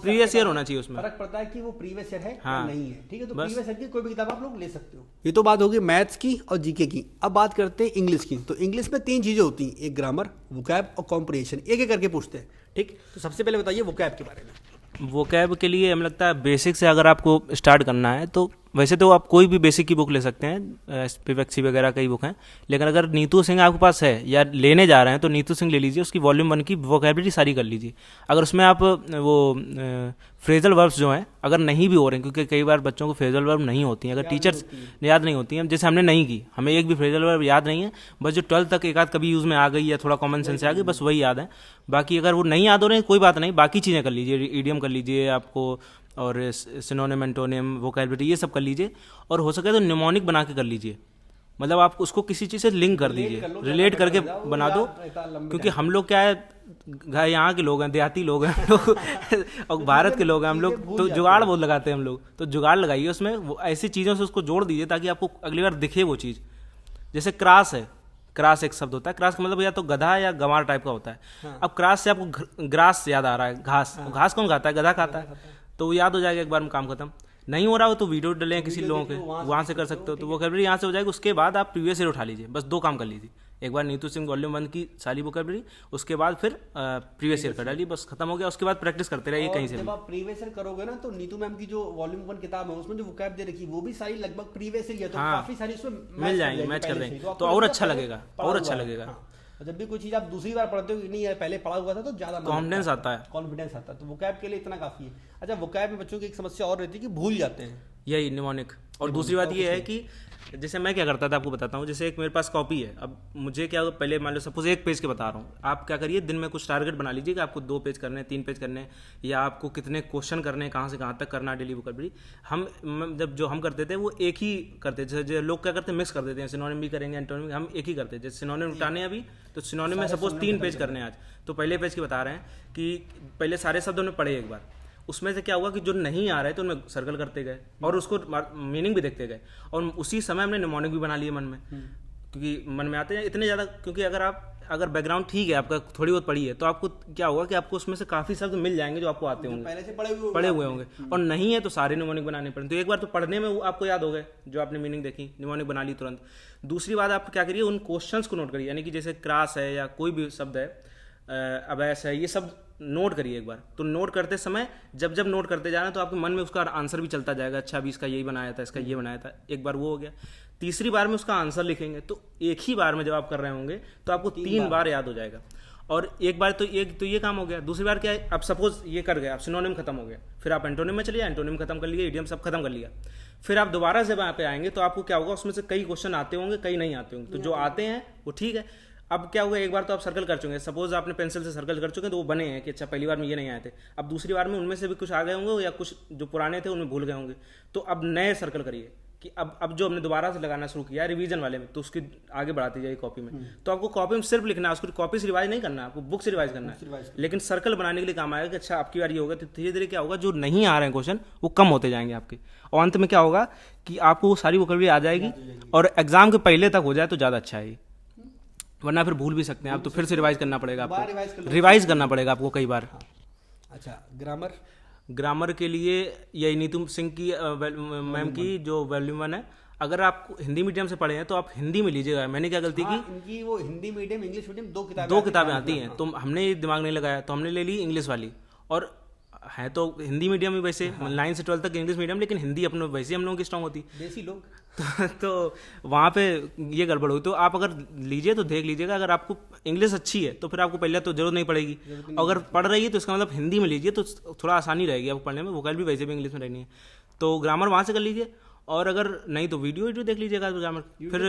प्रीवियस ईयर होना चाहिए, उसमें फर्क पड़ता है कि वो प्रीवियस ईयर है या नहीं है, ठीक है? तो प्रीवियस ईयर की कोई भी किताब आप लोग ले सकते हो। ये तो बात होगी मैथ्स की और जीके की। अब बात करते हैं इंग्लिश की। तो इंग्लिश में 3 चीजें होती हैं, एक ग्रामर, वोकैब और कॉम्प्रिहेंशन। एक एक करके पूछते हैं, ठीक? तो सबसे पहले बताइए वोकैब के बारे में। वोकैब के लिए हमें लगता है बेसिक से अगर आपको स्टार्ट करना है, तो वैसे तो आप कोई भी बेसिक की बुक ले सकते हैं, स्पिवैक्सी वगैरह कई बुक हैं, लेकिन अगर नीतू सिंह आपके पास है या लेने जा रहे हैं तो नीतू सिंह ले लीजिए, उसकी वॉल्यूम 1 की वोकैबुलरी सारी कर लीजिए। अगर उसमें आप वो फ्रेजल वर्ब्स जो हैं अगर नहीं भी हो रहे हैं, क्योंकि कई बार बच्चों को फ्रेजल वर्ब नहीं होती हैं, अगर टीचर्स याद नहीं होती हैं, जैसे हमने नहीं की, हमें एक भी फ्रेजल वर्ब याद नहीं है, बस जो 12th तक एक आध कभी यूज़ में आ गई या थोड़ा कॉमन सेंस से आ गई, बस वही याद है। बाकी अगर वो नहीं याद हो रहे हैं कोई बात नहीं, बाकी चीज़ें कर लीजिए, ईडियम कर लीजिए आपको, और सिनोनिम, एंटोनिम, वोकैबुलरी, ये सब कर लीजिए। और हो सके तो निमोनिक बना के कर लीजिए, मतलब आप उसको किसी चीज़ से लिंक कर दीजिए, रिलेट करके बना दो। क्योंकि हम लोग क्या है, यहाँ के लोग हैं, देहाती लोग हैं लोग और भारत के लोग हैं हम लोग, तो जुगाड़ बहुत लगाते हैं हम लोग, तो जुगाड़ लगाइए उसमें, वो ऐसी चीज़ों से उसको जोड़ दीजिए ताकि आपको अगली बार दिखे वो चीज़। जैसे क्रास है, क्रास एक शब्द होता है, क्रास का मतलब या तो गधा या गंवार टाइप का होता है। हाँ। अब क्रास से आपको ग्रास याद आ रहा है, घास। हाँ। घास कौन खाता है? गधा खाता है, तो वो याद हो जाएगा, एक बार में काम खत्म। नहीं हो रहा हो तो वीडियो डलें किसी लोगों के, वहाँ से कर सकते हो, तो वो वोकैबुलरी यहाँ से हो जाएगी। उसके बाद आप प्रीवियस ईयर उठा लीजिए, बस 2 काम कर लीजिए, एक बार नीतू सिंह वॉल्यूम 1 की सारी वोकैबुलरी, उसके बाद फिर प्रीवियस ईयर कर डालिए, बस खत्म हो गया। उसके बाद प्रैक्टिस करते रहिए कहीं से। जब आप प्रीवियस ईयर करोगे ना, तो नीतू मैम की जो वॉल्यूम 1 किताब है उसमें जो वोकैब दे रखी वो भी सारी लगभग प्रीवियस ईयर, तो काफी सारी उसमें मिल जाएंगे, मैच कर देंगे, तो और अच्छा लगेगा, और अच्छा लगेगा। जब भी कोई चीज़ आप दूसरी बार पढ़ते हो कि नहीं यार पहले पढ़ा हुआ था, तो ज़्यादा कॉन्फिडेंस आता है, तो वोकैब के लिए इतना काफ़ी है। अच्छा, वोकैब में बच्चों की एक समस्या और रहती है कि भूल जाते हैं, यही निमोनिक। और दूसरी बात ये है कि जैसे मैं क्या करता था आपको बताता हूँ, जैसे एक मेरे पास कॉपी है, अब मुझे क्या, पहले मान लो सपोज 1 पेज के बता रहा हूँ, आप क्या करिए, दिन में कुछ टारगेट बना लीजिए कि आपको 2 पेज करने हैं, 3 पेज करने हैं, या आपको कितने क्वेश्चन करने हैं, कहाँ से कहाँ तक करना है डेली वोकैबुलरी। हम जब जो हम करते थे वो एक ही करते थे, जो लोग क्या करते हैं मिक्स कर देते हैं, सिनोनिम भी करेंगे, एंटोनिम, हम एक ही करते हैं। जैसे सिनोनिम उठाने अभी, तो सिनोनिम में सपोज 3 पेज करने हैं आज, तो पहले पेज के बता रहे हैं कि पहले सारे शब्द हमने पढ़े एक बार, उसमें से क्या हुआ कि जो नहीं आ रहा है तो उनमें सर्कल करते गए और उसको मीनिंग भी देखते गए, और उसी समय हमने निमोनिक भी बना लिए मन में, क्योंकि मन में आते हैं इतने ज़्यादा। क्योंकि अगर बैकग्राउंड ठीक है आपका, थोड़ी बहुत पढ़ी है, तो आपको क्या होगा कि आपको उसमें से काफ़ी शब्द मिल जाएंगे जो आपको आते होंगे, पहले से पढ़े हुए होंगे, और नहीं है तो सारे निमोनिक बनाने पड़ेंगे। तो एक बार तो पढ़ने में आपको याद हो गए, जो आपने मीनिंग देखी, निमोनिक बना ली तुरंत। दूसरी बात आप क्या करिए, उन क्वेश्चंस को नोट करिए, यानी कि जैसे क्रास है या कोई भी शब्द है, अबैस है, ये सब नोट करिए एक बार। तो नोट करते समय जब नोट करते जा रहे हैं तो आपके मन में उसका आंसर भी चलता जाएगा, अच्छा अभी इसका यही बनाया था, इसका ये बनाया था, एक बार वो हो गया। तीसरी बार में उसका आंसर लिखेंगे, तो एक ही बार में जब आप कर रहे होंगे तो आपको 3 बार याद हो जाएगा, और एक बार तो ये काम हो गया। दूसरी बार क्या है, आप सपोज ये कर गए, आप सिनोनिम खत्म हो गया, फिर आप एंटोनिम में चलिए, एंटोनिम खत्म कर लिए, इडियम सब खत्म कर लिया, फिर आप दोबारा जब यहाँ पे आएंगे तो आपको क्या होगा, उसमें से कई क्वेश्चन आते होंगे, कई नहीं आते होंगे, तो जो आते हैं वो ठीक है। अब क्या हुआ, एक बार तो आप सर्कल कर चुके हैं, सपोज आपने पेंसिल से सर्कल कर चुके हैं, तो वो बने हैं कि अच्छा पहली बार में ये नहीं आए थे। अब दूसरी बार में उनमें से भी कुछ आ गए होंगे, या कुछ जो पुराने थे उनमें भूल गए होंगे, तो अब नए सर्कल करिए कि अब जो हमने दोबारा से लगाना शुरू किया रिवीजन वाले में, तो उसकी आगे बढ़ाती जाइए कॉपी में। तो आपको कॉपी में सिर्फ लिखना है, उसको कॉपी से रिवाइज नहीं करना है, आपको बुक से रिवाइज करना है, लेकिन सर्कल बनाने के लिए काम आएगा कि अच्छा आपकी बार ये होगा, तो धीरे धीरे क्या होगा, जो नहीं आ रहे हैं क्वेश्चन वो कम होते जाएंगे आपके, और अंत में क्या होगा कि आपको वो सारी वोकैबुलरी आ जाएगी, और एग्जाम के पहले तक हो जाए तो ज़्यादा अच्छा है, वरना फिर भूल भी सकते हैं आप, तो फिर से रिवाइज करना पड़ेगा आपको, रिवाइज करना पड़ेगा आपको कई बार। अच्छा, ग्रामर के लिए यही नीतू सिंह की मैम की जो वॉल्यूम 1 है, अगर आप हिंदी मीडियम से पढ़े हैं तो आप हिंदी में लीजिएगा। मैंने क्या गलती की, इनकी वो हिंदी मीडियम इंग्लिश मीडियम दो किताबें आती हैं, तो हमने ये दिमाग नहीं लगाया, तो हमने ले ली इंग्लिश वाली। और है तो हिंदी मीडियम ही वैसे 9 से 12 तक इंग्लिश मीडियम, लेकिन हिंदी अपने वैसे ही हम लोगों की स्ट्रांग होती देसी लोग। तो वहाँ पे ये गड़बड़ हुई। तो आप अगर लीजिए तो देख लीजिएगा, अगर आपको इंग्लिश अच्छी है तो फिर आपको पहले तो जरूरत नहीं पड़ेगी, अगर पढ़ रही है तो इसका मतलब हिंदी में लीजिए तो थोड़ा आसानी रहेगी आपको पढ़ने में, वोकैल भी वैसे भी इंग्लिश में रहनी है, तो ग्रामर वहाँ से कर लीजिए। और अगर नहीं तो वीडियो देख लीजिएगा ग्रामर। फिर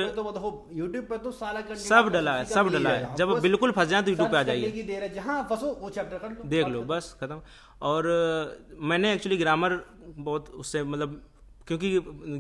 यूट्यूब पे तो सारा सब डला है, सब डला है। जब बिल्कुल फंस जाए तो यूट्यूब पे आ जाइए, जहाँ फंसो वो चैप्टर कर लो, देख लो, बस खत्म। और मैंने एक्चुअली ग्रामर बहुत उससे मतलब, क्योंकि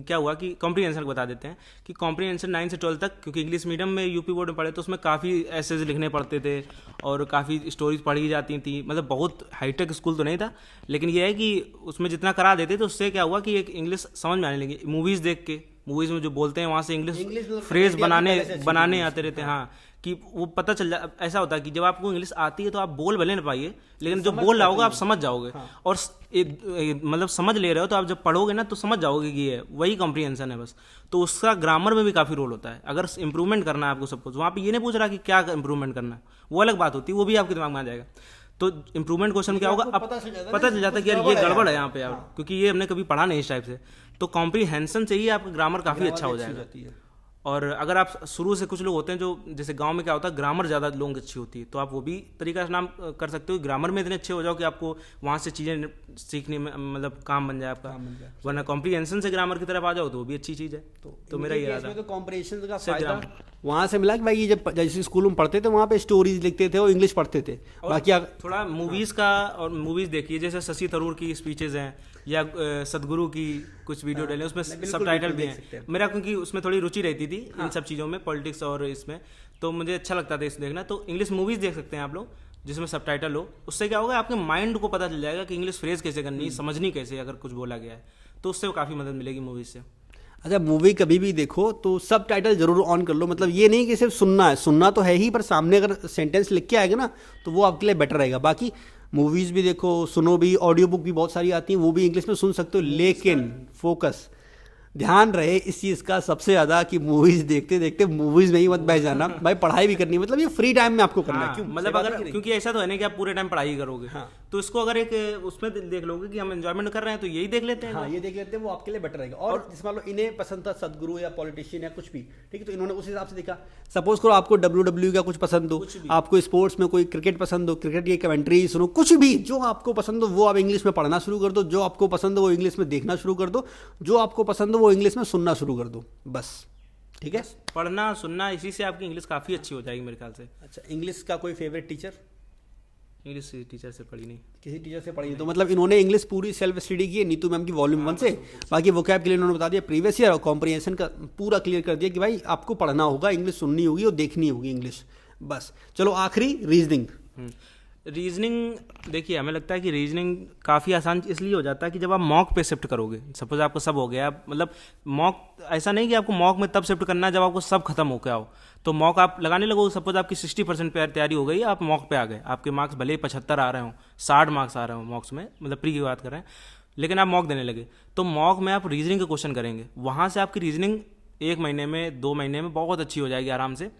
क्या हुआ कि कॉम्प्रीहेंशन बता देते हैं कि कॉम्प्रीहेंशन 9 से 12 तक, क्योंकि इंग्लिश मीडियम में यूपी बोर्ड में पढ़े तो उसमें काफ़ी एसेज लिखने पड़ते थे और काफ़ी स्टोरीज पढ़ी जाती थी, मतलब बहुत हाईटेक स्कूल तो नहीं था, लेकिन ये है कि उसमें जितना करा देते तो उससे क्या हुआ कि एक इंग्लिश समझ में आने लगी। मूवीज़ देख के, मूवीज़ में जो बोलते हैं वहाँ से इंग्लिश फ्रेज बनाने आते रहते हैं। हाँ, कि वो पता चल जा, ऐसा होता है कि जब आपको इंग्लिश आती है तो आप बोल भले ना पाइए, लेकिन जो बोल रहा होगा आप समझ जाओगे। और मतलब समझ ले रहे हो तो आप जब पढ़ोगे ना तो समझ जाओगे कि ये वही कॉम्प्रीहेंशन है बस। तो उसका ग्रामर में भी काफ़ी रोल होता है। अगर इंप्रूवमेंट करना है आपको सब कुछ, वहाँ पे ये नहीं पूछ रहा कि क्या इंप्रूवमेंट करना है, वो अलग बात होती है, वो भी आपके दिमाग में आ जाएगा। तो इंप्रूवमेंट क्वेश्चन क्या होगा, अब पता चल जाता है कि यार ये गड़बड़ है यहाँ पे यार, क्योंकि ये हमने कभी पढ़ा नहीं इस टाइप से। तो कॉम्प्रीहेंशन से ही आपका ग्रामर काफ़ी अच्छा हो जाएगा। और अगर आप शुरू से, कुछ लोग होते हैं जो जैसे गांव में क्या होता है ग्रामर ज़्यादा लोगों की अच्छी होती है, तो आप वो भी तरीका से नाम कर सकते हो, ग्रामर में इतने अच्छे हो जाओ कि आपको वहाँ से चीज़ें सीखने में मतलब काम बन जाए आपका। वरना कॉम्प्रीहेंशन से ग्रामर की तरफ आ जाओ तो वो भी अच्छी चीज़ है। तो मेरा ये रहा था, तो कॉम्प्रीहेंशन का फायदा वहाँ से मिला कि भाई ये जब जैसे स्कूल में पढ़ते थे वहाँ पे स्टोरीज लिखते थे और इंग्लिश पढ़ते थे। बाकी थोड़ा मूवीज़ का, और मूवीज़ देखिए जैसे शशि थरूर की स्पीचेज़ हैं या सदगुरु की कुछ वीडियो डाले, उसमें सबटाइटल भी हैं मेरा, क्योंकि उसमें थोड़ी रुचि रहती थी इन सब चीज़ों में, पॉलिटिक्स और इसमें, तो मुझे अच्छा लगता था इसे देखना। तो इंग्लिश मूवीज़ देख सकते हैं आप लोग जिसमें सबटाइटल हो। उससे क्या होगा, आपके माइंड को पता चल जाएगा कि इंग्लिश फ्रेज कैसे करनी, समझनी कैसे अगर कुछ बोला गया है, तो उससे काफ़ी मदद मिलेगी मूवीज़ से। अच्छा, मूवी कभी भी देखो तो सब टाइटल जरूर ऑन कर लो। मतलब ये नहीं कि सिर्फ सुनना है, सुनना तो है ही, पर सामने अगर सेंटेंस लिख के आएगा ना तो वो आपके लिए बेटर रहेगा। बाकी मूवीज़ भी देखो, सुनो भी, ऑडियो बुक भी बहुत सारी आती हैं, वो भी इंग्लिश में सुन सकते हो, लेकिन फोकस ध्यान रहे इस चीज़ का सबसे ज़्यादा कि मूवीज़ देखते देखते मूवीज़ में ही मत बह जाना। भाई पढ़ाई भी करनी, मतलब ये फ्री टाइम में आपको करना है। क्यों, मतलब अगर, क्योंकि ऐसा तो है नहीं कि आप पूरे टाइम पढ़ाई करोगे। तो इसको अगर एक उसमें देख लोगे कि हम एंजॉयमेंट कर रहे हैं तो यही देख लेते हैं। हाँ, ये देख लेते हैं, वो आपके लिए बेटर रहेगा। और जिस मान लो इन्हें पसंद था सदगुरु या पॉलिटिशियन या कुछ भी, ठीक है, तो इन्होंने उस हिसाब से देखा। सपोज करो आपको WWE का कुछ पसंद हो, आपको स्पोर्ट्स में कोई क्रिकेट पसंद हो, क्रिकेट की कमेंट्री सुनो, कुछ भी जो आपको पसंद हो वो आप इंग्लिश में पढ़ना शुरू कर दो, जो आपको पसंद हो वो इंग्लिश में देखना शुरू कर दो, जो आपको पसंद हो वो इंग्लिश में सुनना शुरू कर दो, बस। ठीक है, पढ़ना सुनना, इसी से आपकी इंग्लिश काफ़ी अच्छी हो जाएगी मेरे ख्याल से। अच्छा, इंग्लिश का कोई फेवरेट टीचर? इंग्लिश टीचर से पढ़ी नहीं, किसी टीचर से पढ़ी नहीं। तो मतलब इन्होंने इंग्लिश पूरी सेल्फ स्टडी की है नीतू मैम की वॉल्यूम 1 से, बाकी वोकैब के लिए इन्होंने बता दिया प्रीवियस ईयर, और कॉम्प्रीहेंशन का पूरा क्लियर कर दिया कि भाई आपको पढ़ना होगा, इंग्लिश सुननी होगी और देखनी होगी इंग्लिश, बस। चलो आखिरी रीजनिंग। रीजनिंग देखिए, हमें लगता है कि रीजनिंग काफ़ी आसान इसलिए हो जाता है कि जब आप मॉक पे शिफ्ट करोगे, सपोज आपको सब हो गया, मतलब मॉक ऐसा नहीं कि आपको मॉक में तब शिफ्ट करना है जब आपको सब खत्म हो गया हो, तो मॉक आप लगाने लगोगे। सपोज आपकी 60% तैयारी हो गई, आप मॉक पे आ गए, आपके मार्क्स भले ही 75 आ रहे हो, 60 मार्क्स आ रहे हो मॉक्स में, मतलब प्री की बात कर रहे हैं, लेकिन आप मॉक देने लगे, तो मॉक में आप रीजनिंग के क्वेश्चन करेंगे, वहाँ से आपकी रीजनिंग 1 महीने में 2 महीने में बहुत अच्छी हो जाएगी आराम से।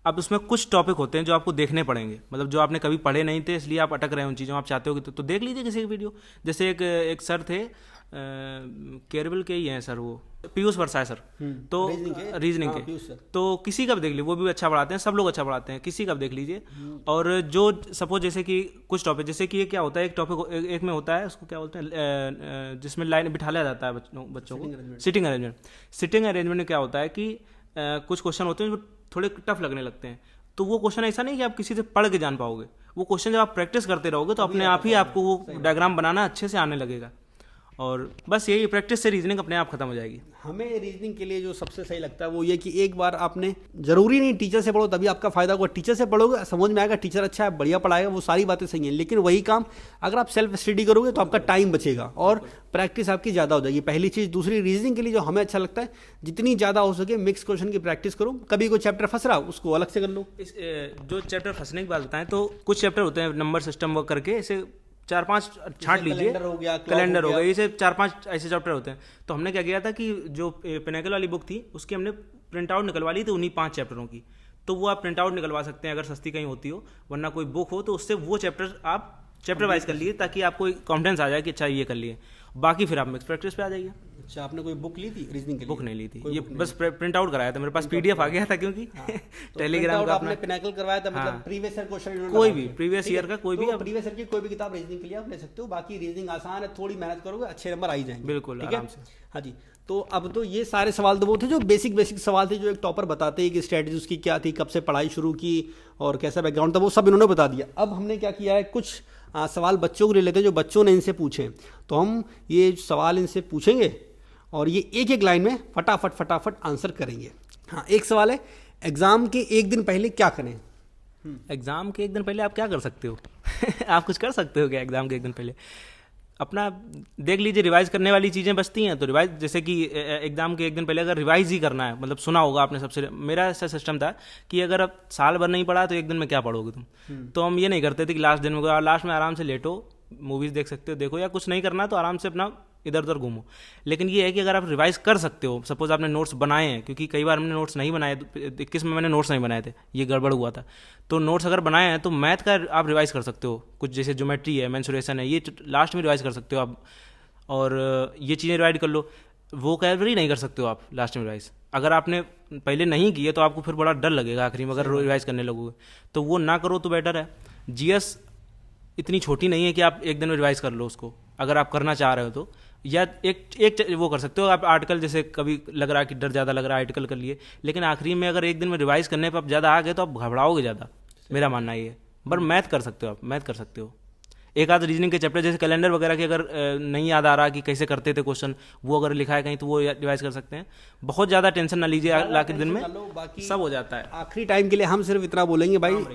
अब उसमें कुछ टॉपिक होते हैं जो आपको देखने पड़ेंगे, मतलब जो आपने कभी पढ़े नहीं थे इसलिए आप अटक रहे हो उन चीज़ों में, आप चाहते हो कि तो देख लीजिए किसी की वीडियो। जैसे एक सर थे, केरबल के ही हैं सर, वो पीयूष वर्षा सर, तो रीजनिंग के, तो किसी का भी देख लीजिए, वो भी अच्छा पढ़ाते हैं, सब लोग अच्छा पढ़ाते हैं, किसी का भी देख लीजिए। और जो सपोज जैसे कि कुछ टॉपिक, जैसे कि ये क्या होता है, एक टॉपिक एक में होता है, उसको क्या बोलते हैं, जिसमें लाइन बिठाया जाता है बच्चों को, सिटिंग अरेंजमेंट। सिटिंग अरेंजमेंट में क्या होता है कि कुछ क्वेश्चन होते हैं जो थोड़े टफ लगने लगते हैं, तो वो क्वेश्चन ऐसा नहीं कि आप किसी से पढ़ के जान पाओगे, वो क्वेश्चन जब आप प्रैक्टिस करते रहोगे तो अपने आप ही आपको वो डायग्राम बनाना अच्छे से आने लगेगा। और बस यही प्रैक्टिस से रीजनिंग अपने आप खत्म हो जाएगी। हमें रीजनिंग के लिए जो सबसे सही लगता है वो ये कि एक बार आपने, जरूरी नहीं टीचर से पढ़ो तभी आपका फायदा होगा, टीचर से पढ़ोगे समझ में आएगा, टीचर अच्छा है, बढ़िया पढ़ाएगा, वो सारी बातें सही हैं, लेकिन वही काम अगर आप सेल्फ स्टडी करोगे तो आपका टाइम बचेगा और प्रैक्टिस आपकी ज़्यादा हो जाएगी, पहली चीज़। दूसरी, रीजनिंग के लिए जो हमें अच्छा लगता है, जितनी ज़्यादा हो सके मिक्स क्वेश्चन की प्रैक्टिस करो, कभी कोई चैप्टर फंस रहा उसको अलग से कर लो। जो चैप्टर फंसने की बात बताएं, तो कुछ चैप्टर होते हैं नंबर सिस्टम वर्क करके, ऐसे 4-5 छांट लीजिए, कैलेंडर हो गया, कैलेंडर हो गया, ये से 4-5 ऐसे चैप्टर होते हैं। तो हमने क्या किया था कि जो पिनेकल वाली बुक थी उसकी हमने प्रिंट आउट निकलवा ली थी उन्हीं 5 चैप्टरों की। तो वो आप प्रिंट आउट निकलवा सकते हैं अगर सस्ती कहीं होती हो, वरना कोई बुक हो तो उससे वो चैप्टर आप चैप्टर वाइज कर लिए ताकि आपको कॉन्फिडेंस आ जाए कि अच्छा ये कर लिए, बाकी फिर आप मिक्स प्रैक्टिस पे आ जाइए। अच्छा, आपने कोई बुक ली थी रीजनिंग के लिए? बुक नहीं ली थी, ये बस प्रिंट आउट कराया था, मेरे पास पीडीएफ आ गया था क्योंकि टेलीग्राम का आपने पिनेकल करवाया था, मतलब प्रीवियस ईयर क्वेश्चन कोई भी प्रीवियस ईयर का कोई भी प्रीवियस ईयर की कोई भी किताब रीजनिंग के लिए आप ले सकते हो। बाकी रीजनिंग आसान है, थोड़ी मेहनत करोगे अच्छे नंबर आ ही जाएंगे। बिल्कुल आराम से। हाँ जी, तो अब तो ये सारे सवाल तो वो थे जो बेसिक सवाल थे, जो एक टॉपर बताते हैं कि स्ट्रेटजी उसकी क्या थी, कब से पढ़ाई शुरू की और कैसा बैकग्राउंड था, वो सब इन्होंने बता दिया। अब हमने क्या किया है, कुछ सवाल बच्चों को ले लेते हैं जो बच्चों ने इनसे पूछे। तो हम ये सवाल इनसे पूछेंगे और ये एक एक लाइन में फटाफट आंसर करेंगे। हाँ, एक सवाल है, एग्जाम के एक दिन पहले क्या करें? एग्जाम के एक दिन पहले आप क्या कर सकते हो? आप कुछ कर सकते हो क्या एग्जाम के एक दिन पहले? अपना देख लीजिए, रिवाइज करने वाली चीज़ें बचती हैं तो रिवाइज, जैसे कि एग्जाम के एक दिन पहले अगर रिवाइज ही करना है, मतलब सुना होगा आपने सबसे, मेरा ऐसा सिस्टम था कि अगर अब साल भर नहीं पढ़ा तो एक दिन में क्या पढ़ोगे तुम। तो हम ये नहीं करते थे कि लास्ट दिन में, लास्ट में आराम से लेटो, मूवीज़ देख सकते हो, देखो, या कुछ नहीं करना तो आराम से अपना इधर उधर घूमो। लेकिन ये है कि अगर आप रिवाइज कर सकते हो, सपोज आपने नोट्स बनाए हैं, क्योंकि कई बार हमने नोट्स नहीं बनाए, 21 में मैंने नोट्स नहीं बनाए थे, ये गड़बड़ हुआ था। तो नोट्स अगर बनाए हैं तो मैथ का आप रिवाइज कर सकते हो, कुछ जैसे ज्योमेट्री है, मेंसुरेशन है, ये लास्ट में रिवाइज कर सकते हो आप, और ये चीज़ें रिवाइज कर लो। वोकैबुलरी नहीं कर सकते हो आप लास्ट में रिवाइज, अगर आपने पहले नहीं किए तो आपको फिर बड़ा डर लगेगा आखिरी में अगर रिवाइज करने लगोगे, तो वो ना करो तो बेटर है। जीएस इतनी छोटी नहीं है कि आप एक दिन में रिवाइज कर लो उसको, अगर आप करना चाह रहे हो तो, या एक वो कर सकते हो आप आर्टिकल, जैसे कभी लग रहा है कि डर ज़्यादा लग रहा है, आर्टिकल कर लिए, लेकिन आखिरी में अगर एक दिन में रिवाइज करने पर आप ज़्यादा आ गए तो आप घबराओगे ज़्यादा, मेरा मानना ये है। पर मैथ कर सकते हो आप, मैथ कर सकते हो। एक आध रीजनिंग के चैप्टर जैसे कैलेंडर वगैरह के अगर नहीं याद आ रहा कि कैसे करते थे क्वेश्चन, वो अगर लिखा है कहीं तो वो रिवाइज कर सकते हैं। बहुत ज़्यादा टेंशन ना लीजिए, ला के दिन में सब हो जाता है। आखिरी टाइम के लिए हम सिर्फ इतना बोलेंगे भाई,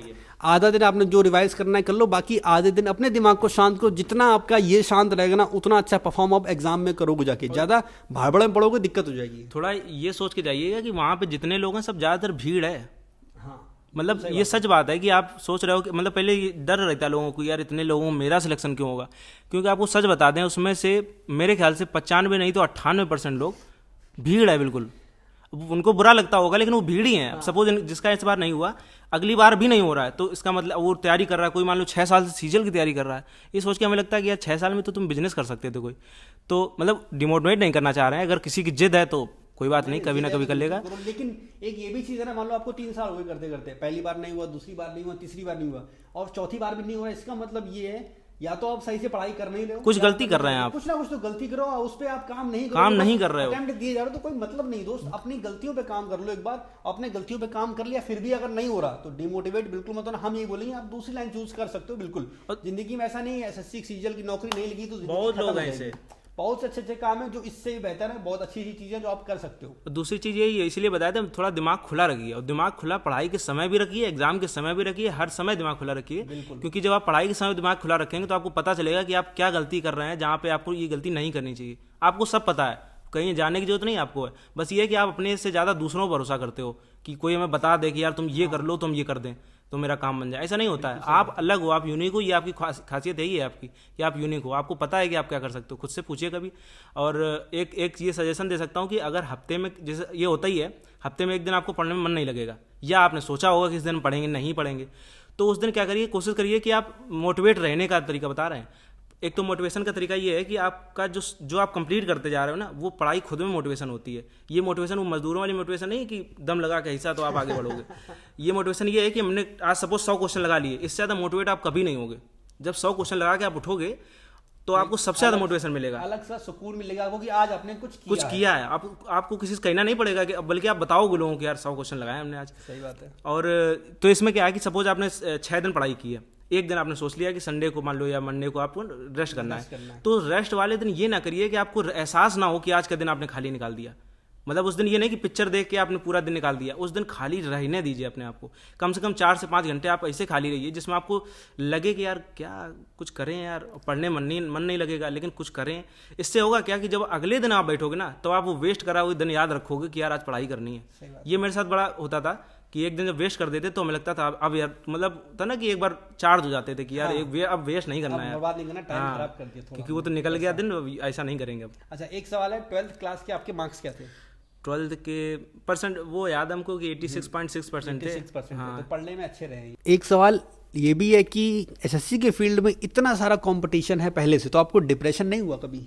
आधा दिन आपने जो रिवाइज करना है कर लो, बाकी आधे दिन अपने दिमाग को शांत करो। जितना आपका ये शांत रहेगा ना, उतना अच्छा परफॉर्म आप एग्जाम में करोगे जाके। ज़्यादा भाड़बड़ में पढ़ोगे दिक्कत हो जाएगी। थोड़ा ये सोच के जाइएगा कि वहाँ पे जितने लोग हैं सब ज़्यादातर भीड़ है। मतलब ये सच बात है कि आप सोच रहे हो कि, मतलब पहले डर रहता है लोगों को, यार इतने लोगों में मेरा सिलेक्शन क्यों होगा, क्योंकि आपको सच बता दें उसमें से मेरे ख्याल से 95 नहीं तो 98% लोग भीड़ है बिल्कुल। उनको बुरा लगता होगा लेकिन वो भीड़ ही है। सपोज जिसका इस बार नहीं हुआ अगली बार भी नहीं हो रहा है, तो इसका मतलब वो तैयारी कर रहा है, कोई मान लो 6 साल से सीजल की तैयारी कर रहा है, ये सोच के हमें लगता है कि यार 6 साल में तो तुम बिजनेस कर सकते थे कोई। तो मतलब डिमोटिवेट नहीं करना चाह रहे हैं, अगर किसी की जिद है तो कोई बात नहीं, कभी ना कभी कर लेगा। लेकिन एक ये भी चीज़ है ना, मान लो आपको 3 साल हो गए करते करते, पहली बार नहीं हुआ, दूसरी बार नहीं हुआ, तीसरी बार नहीं हुआ और चौथी बार भी नहीं हुआ, इसका मतलब ये है या तो आप सही से पढ़ाई कर नहीं रहे हो, कुछ गलती कर रहे हैं आप, कुछ ना कुछ तो गलती करो, उस पर आप काम नहीं कर रहे हो, अटेम्प्ट दिए जा रहे हो, तो कोई मतलब नहीं दोस्त। अपनी गलतियों पे काम कर लो एक बार, अपने गलतियों पे काम कर लिया फिर भी अगर नहीं हो रहा तो डिमोटिवेट बिल्कुल मत होना। हम ये बोलेंगे आप दूसरी लाइन चूज कर सकते हो बिल्कुल। जिंदगी में ऐसा नहीं है एसएससी सीजल की नौकरी नहीं लगी तो बहुत लोग हैं ऐसे, बहुत से अच्छे काम है जो इससे भी बेहतर है, बहुत अच्छी चीज़ें जो आप कर सकते हो। दूसरी चीज़ यही है, इसलिए बताया था थोड़ा दिमाग खुला रखिए, और दिमाग खुला पढ़ाई के समय भी रखिए, एग्जाम के समय भी रखिए, हर समय दिमाग खुला रखिए। क्योंकि जब आप पढ़ाई के समय दिमाग खुला रखेंगे तो आपको पता चलेगा कि आप क्या गलती कर रहे हैं, जहाँ पे आपको ये गलती नहीं करनी चाहिए। आपको सब पता है, कहीं जाने की जरूरत नहीं आपको है, बस ये है कि आप अपने से ज़्यादा दूसरों पर भरोसा करते हो कि कोई हमें बता दे कि यार तुम ये कर लो, तुम ये कर दें तो मेरा काम बन जाए। ऐसा नहीं होता है, आप अलग हो, आप यूनिक हो, ये आपकी खासियत यही है आपकी कि आप यूनिक हो, आपको पता है कि आप क्या कर सकते हो, खुद से पूछिए कभी। और एक ये सजेशन दे सकता हूँ कि अगर हफ्ते में, जैसे ये होता ही है, हफ्ते में एक दिन आपको पढ़ने में मन नहीं लगेगा, या आपने सोचा होगा कि इस दिन पढ़ेंगे नहीं पढ़ेंगे, तो उस दिन क्या करिए, कोशिश करिए कि आप मोटिवेट रहने का तरीका बता रहे हैं। एक तो मोटिवेशन का तरीका ये है कि आपका जो आप कंप्लीट करते जा रहे हो ना, वो पढ़ाई खुद में मोटिवेशन होती है। ये मोटिवेशन वो मजदूरों वाली मोटिवेशन नहीं है कि दम लगा के हिस्सा तो आप आगे बढ़ोगे। ये मोटिवेशन ये है कि हमने आज सपोज 100 क्वेश्चन लगा लिए, इससे ज़्यादा मोटिवेट आप कभी नहीं होगे। जब 100 क्वेश्चन लगा के आप उठोगे तो आपको सबसे ज़्यादा मोटिवेशन मिलेगा, अलग सा सुकून मिलेगा आपको कि आज आपने कुछ किया है। आपको किसी से कहना नहीं पड़ेगा कि, बल्कि आप बताओगे लोगों को यार 100 क्वेश्चन लगाए हमने आज। सही बात है। और तो इसमें क्या है कि सपोज आपने 6 दिन पढ़ाई की है, एक दिन आपने सोच लिया कि संडे को मान लो या मंडे को आपको रेस्ट करना है, तो रेस्ट वाले दिन ये ना करिए कि आपको एहसास ना हो कि आज का दिन आपने खाली निकाल दिया। मतलब उस दिन ये नहीं कि पिक्चर देख के आपने पूरा दिन निकाल दिया, उस दिन खाली रहने दीजिए अपने आप को। कम से कम 4 से 5 घंटे आप ऐसे खाली रहिए जिसमें आपको लगे कि यार क्या कुछ करें, यार पढ़ने मन नहीं लगेगा लेकिन कुछ करें। इससे होगा क्या कि जब अगले दिन आप बैठोगे ना, तो आप वो वेस्ट करा हुए दिन याद रखोगे कि यार आज पढ़ाई करनी है। ये मेरे साथ बड़ा होता था कि एक दिन जब वेस्ट कर देते तो हमें लगता था अब यार मतलब था ना कि एक बार चार्ज हो जाते थे कि यार अब वेस्ट नहीं करना है, बर्बाद नहीं करना, टाइम खराब कर दिया थोड़ा, क्योंकि वो तो निकल गया दिन, ऐसा नहीं करेंगे अब। अच्छा, एक सवाल है, 12th क्लास के आपके मार्क्स क्या थे? 12th के परसेंट वो याद हमको कि 86.6% थे। 86% हाँ। तो पढ़ने में अच्छे रहे। एक सवाल ये भी है कि एसएससी के फील्ड में इतना सारा कंपटीशन है पहले से, तो आपको डिप्रेशन नहीं हुआ कभी?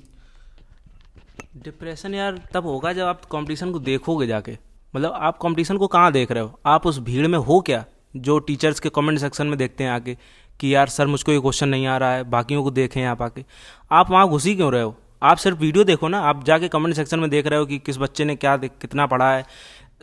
डिप्रेशन यार तब होगा जब आप कंपटीशन को देखोगे जाके, मतलब आप कंपटीशन को कहाँ देख रहे हो, आप उस भीड़ में हो क्या, जो टीचर्स के कमेंट सेक्शन में देखते हैं आके कि यार सर मुझको ये क्वेश्चन नहीं आ रहा है, बाकियों को देखें आप आके, आप वहाँ घुसी क्यों रहे हो? आप सिर्फ वीडियो देखो ना, आप जाके कमेंट सेक्शन में देख रहे हो कि किस बच्चे ने क्या कितना पढ़ा है,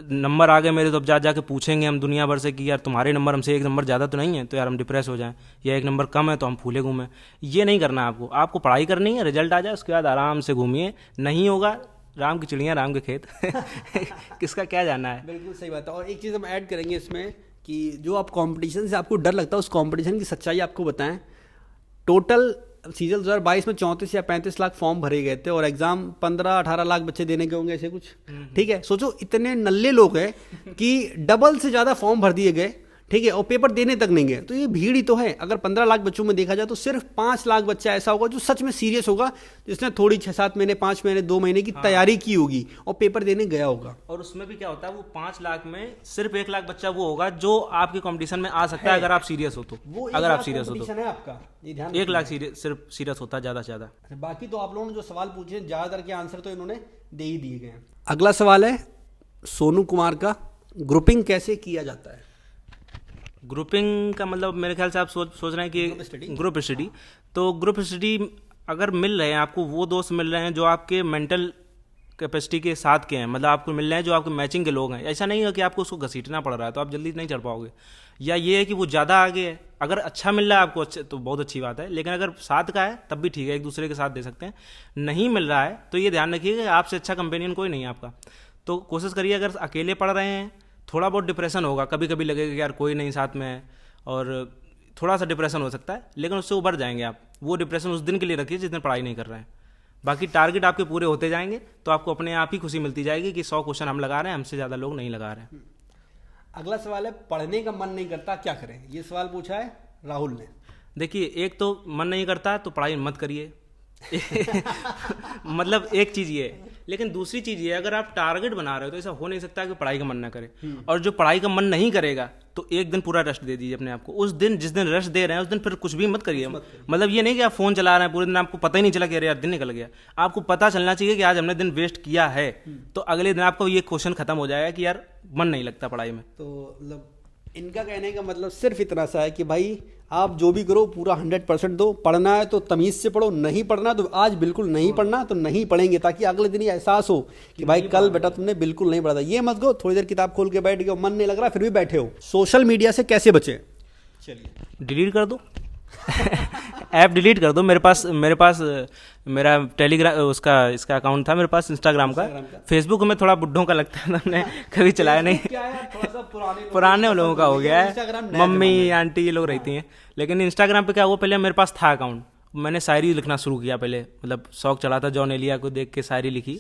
नंबर आ गए मेरे तो अब जाके पूछेंगे हम दुनिया भर से कि यार तुम्हारे नंबर हमसे एक नंबर ज़्यादा तो नहीं है, तो यार हम डिप्रेस हो जाएं, या एक नंबर कम है तो हम फूले घूमें। ये नहीं करना आपको, आपको पढ़ाई करनी है, रिजल्ट आ जाए उसके बाद आराम से घूमिए, नहीं होगा राम की चिड़िया राम के खेत किसका क्या जाना है। बिल्कुल सही बात है। और एक चीज़ हम ऐड करेंगे इसमें कि जो आप कंपटीशन से आपको डर लगता है, उस कंपटीशन की सच्चाई आपको बताएं। टोटल सीजन 2022 में 34 या 35 लाख फॉर्म भरे गए थे और एग्जाम 15-18 लाख बच्चे देने के होंगे, ऐसे कुछ, ठीक है। सोचो इतने नल्ले लोग हैं कि डबल से ज़्यादा फॉर्म भर दिए गए, ठीक है, और पेपर देने तक नहीं गए, तो ये भीड़ ही तो है। अगर 15 लाख बच्चों में देखा जाए तो सिर्फ 5 लाख बच्चा ऐसा होगा जो सच में सीरियस होगा, जिसने थोड़ी 6-7 महीने 5 महीने 2 महीने की तैयारी की होगी और पेपर देने गया होगा। और उसमें भी क्या होता है, वो 5 लाख में सिर्फ 1 लाख बच्चा वो होगा जो आपके कंपटीशन में आ सकता है अगर आप सीरियस हो तो। अगर आप सीरियस हो तो है आपका, ये ध्यान 1 लाख सिर्फ सीरियस होता है ज़्यादा से ज़्यादा। बाकी तो आप लोगों ने जो सवाल पूछे ज़्यादातर के आंसर तो इन्होंने दे ही दिए गए हैं। अगला सवाल है सोनू कुमार का, ग्रुपिंग कैसे किया जाता है? ग्रुपिंग का मतलब मेरे ख्याल से आप सोच रहे हैं कि ग्रुप स्टडी, तो ग्रुप स्टडी अगर मिल रहे हैं आपको, वो दोस्त मिल रहे हैं जो आपके मेंटल कैपेसिटी के साथ के हैं, मतलब आपको मिल रहे हैं जो आपके मैचिंग के लोग हैं। ऐसा नहीं है कि आपको उसको घसीटना पड़ रहा है तो आप जल्दी नहीं चढ़ पाओगे, या ये है कि वो ज़्यादा आगे है। अगर अच्छा मिल रहा है आपको अच्छे तो बहुत अच्छी बात है, लेकिन अगर साथ का है तब भी ठीक है, एक दूसरे के साथ दे सकते हैं। नहीं मिल रहा है तो ये ध्यान रखिए कि आपसे अच्छा कंपेनियन कोई नहीं है आपका, तो कोशिश करिए। अगर अकेले पढ़ रहे हैं थोड़ा बहुत डिप्रेशन होगा, कभी कभी लगेगा कि यार कोई नहीं साथ में है, और थोड़ा सा डिप्रेशन हो सकता है, लेकिन उससे उबर जाएंगे आप। वो डिप्रेशन उस दिन के लिए रखिए जिस दिन पढ़ाई नहीं कर रहे हैं, बाकी टारगेट आपके पूरे होते जाएंगे तो आपको अपने आप ही खुशी मिलती जाएगी कि 100 क्वेश्चन हम लगा रहे हैं, हमसे ज़्यादा लोग नहीं लगा रहे हैं। अगला सवाल है पढ़ने का मन नहीं करता क्या करें? ये सवाल पूछा है राहुल ने। देखिए, एक तो मन नहीं करता तो पढ़ाई मत करिए मतलब एक चीज़ ये है, लेकिन दूसरी चीज़ ये है, अगर आप टारगेट बना रहे हो तो ऐसा हो नहीं सकता कि पढ़ाई का मन ना करे। और जो पढ़ाई का मन नहीं करेगा तो एक दिन पूरा रेस्ट दे दीजिए अपने आप को। उस दिन जिस दिन रेस्ट दे रहे हैं उस दिन फिर कुछ भी मत करिए। मतलब ये नहीं कि आप फोन चला रहे हैं पूरे दिन, आपको पता ही नहीं चला कि अरे यार दिन निकल गया। आपको पता चलना चाहिए कि आज हमने दिन वेस्ट किया है, तो अगले दिन आपको ये क्वेश्चन खत्म हो जाएगा कि यार मन नहीं लगता पढ़ाई में। तो मतलब इनका कहने का मतलब सिर्फ इतना सा है कि भाई आप जो भी करो पूरा 100% दो। पढ़ना है तो तमीज़ से पढ़ो, नहीं पढ़ना तो आज बिल्कुल नहीं पढ़ना तो नहीं पढ़ेंगे, ताकि अगले दिन ये एहसास हो कि भाई कल बेटा तुमने बिल्कुल नहीं पढ़ा था। ये मत गो थोड़ी देर किताब खोल के बैठ गए, मन नहीं लग रहा फिर भी बैठे हो। सोशल मीडिया से कैसे बचे? चलिए डिलीट कर दो ऐप डिलीट कर दो। मेरे पास मेरा टेलीग्राम इसका अकाउंट था मेरे पास, इंस्टाग्राम का। फेसबुक में थोड़ा बुड्ढों का लगता है, हमने कभी चलाया नहीं, थोड़ा सा पुराने लोगों का हो गया है, मम्मी आंटी ये लोग रहती हैं। लेकिन इंस्टाग्राम पे क्या हुआ, पहले मेरे पास था अकाउंट, मैंने शायरी लिखना शुरू किया पहले, मतलब शौक चला था, जॉन एलिया को देख के शायरी लिखी।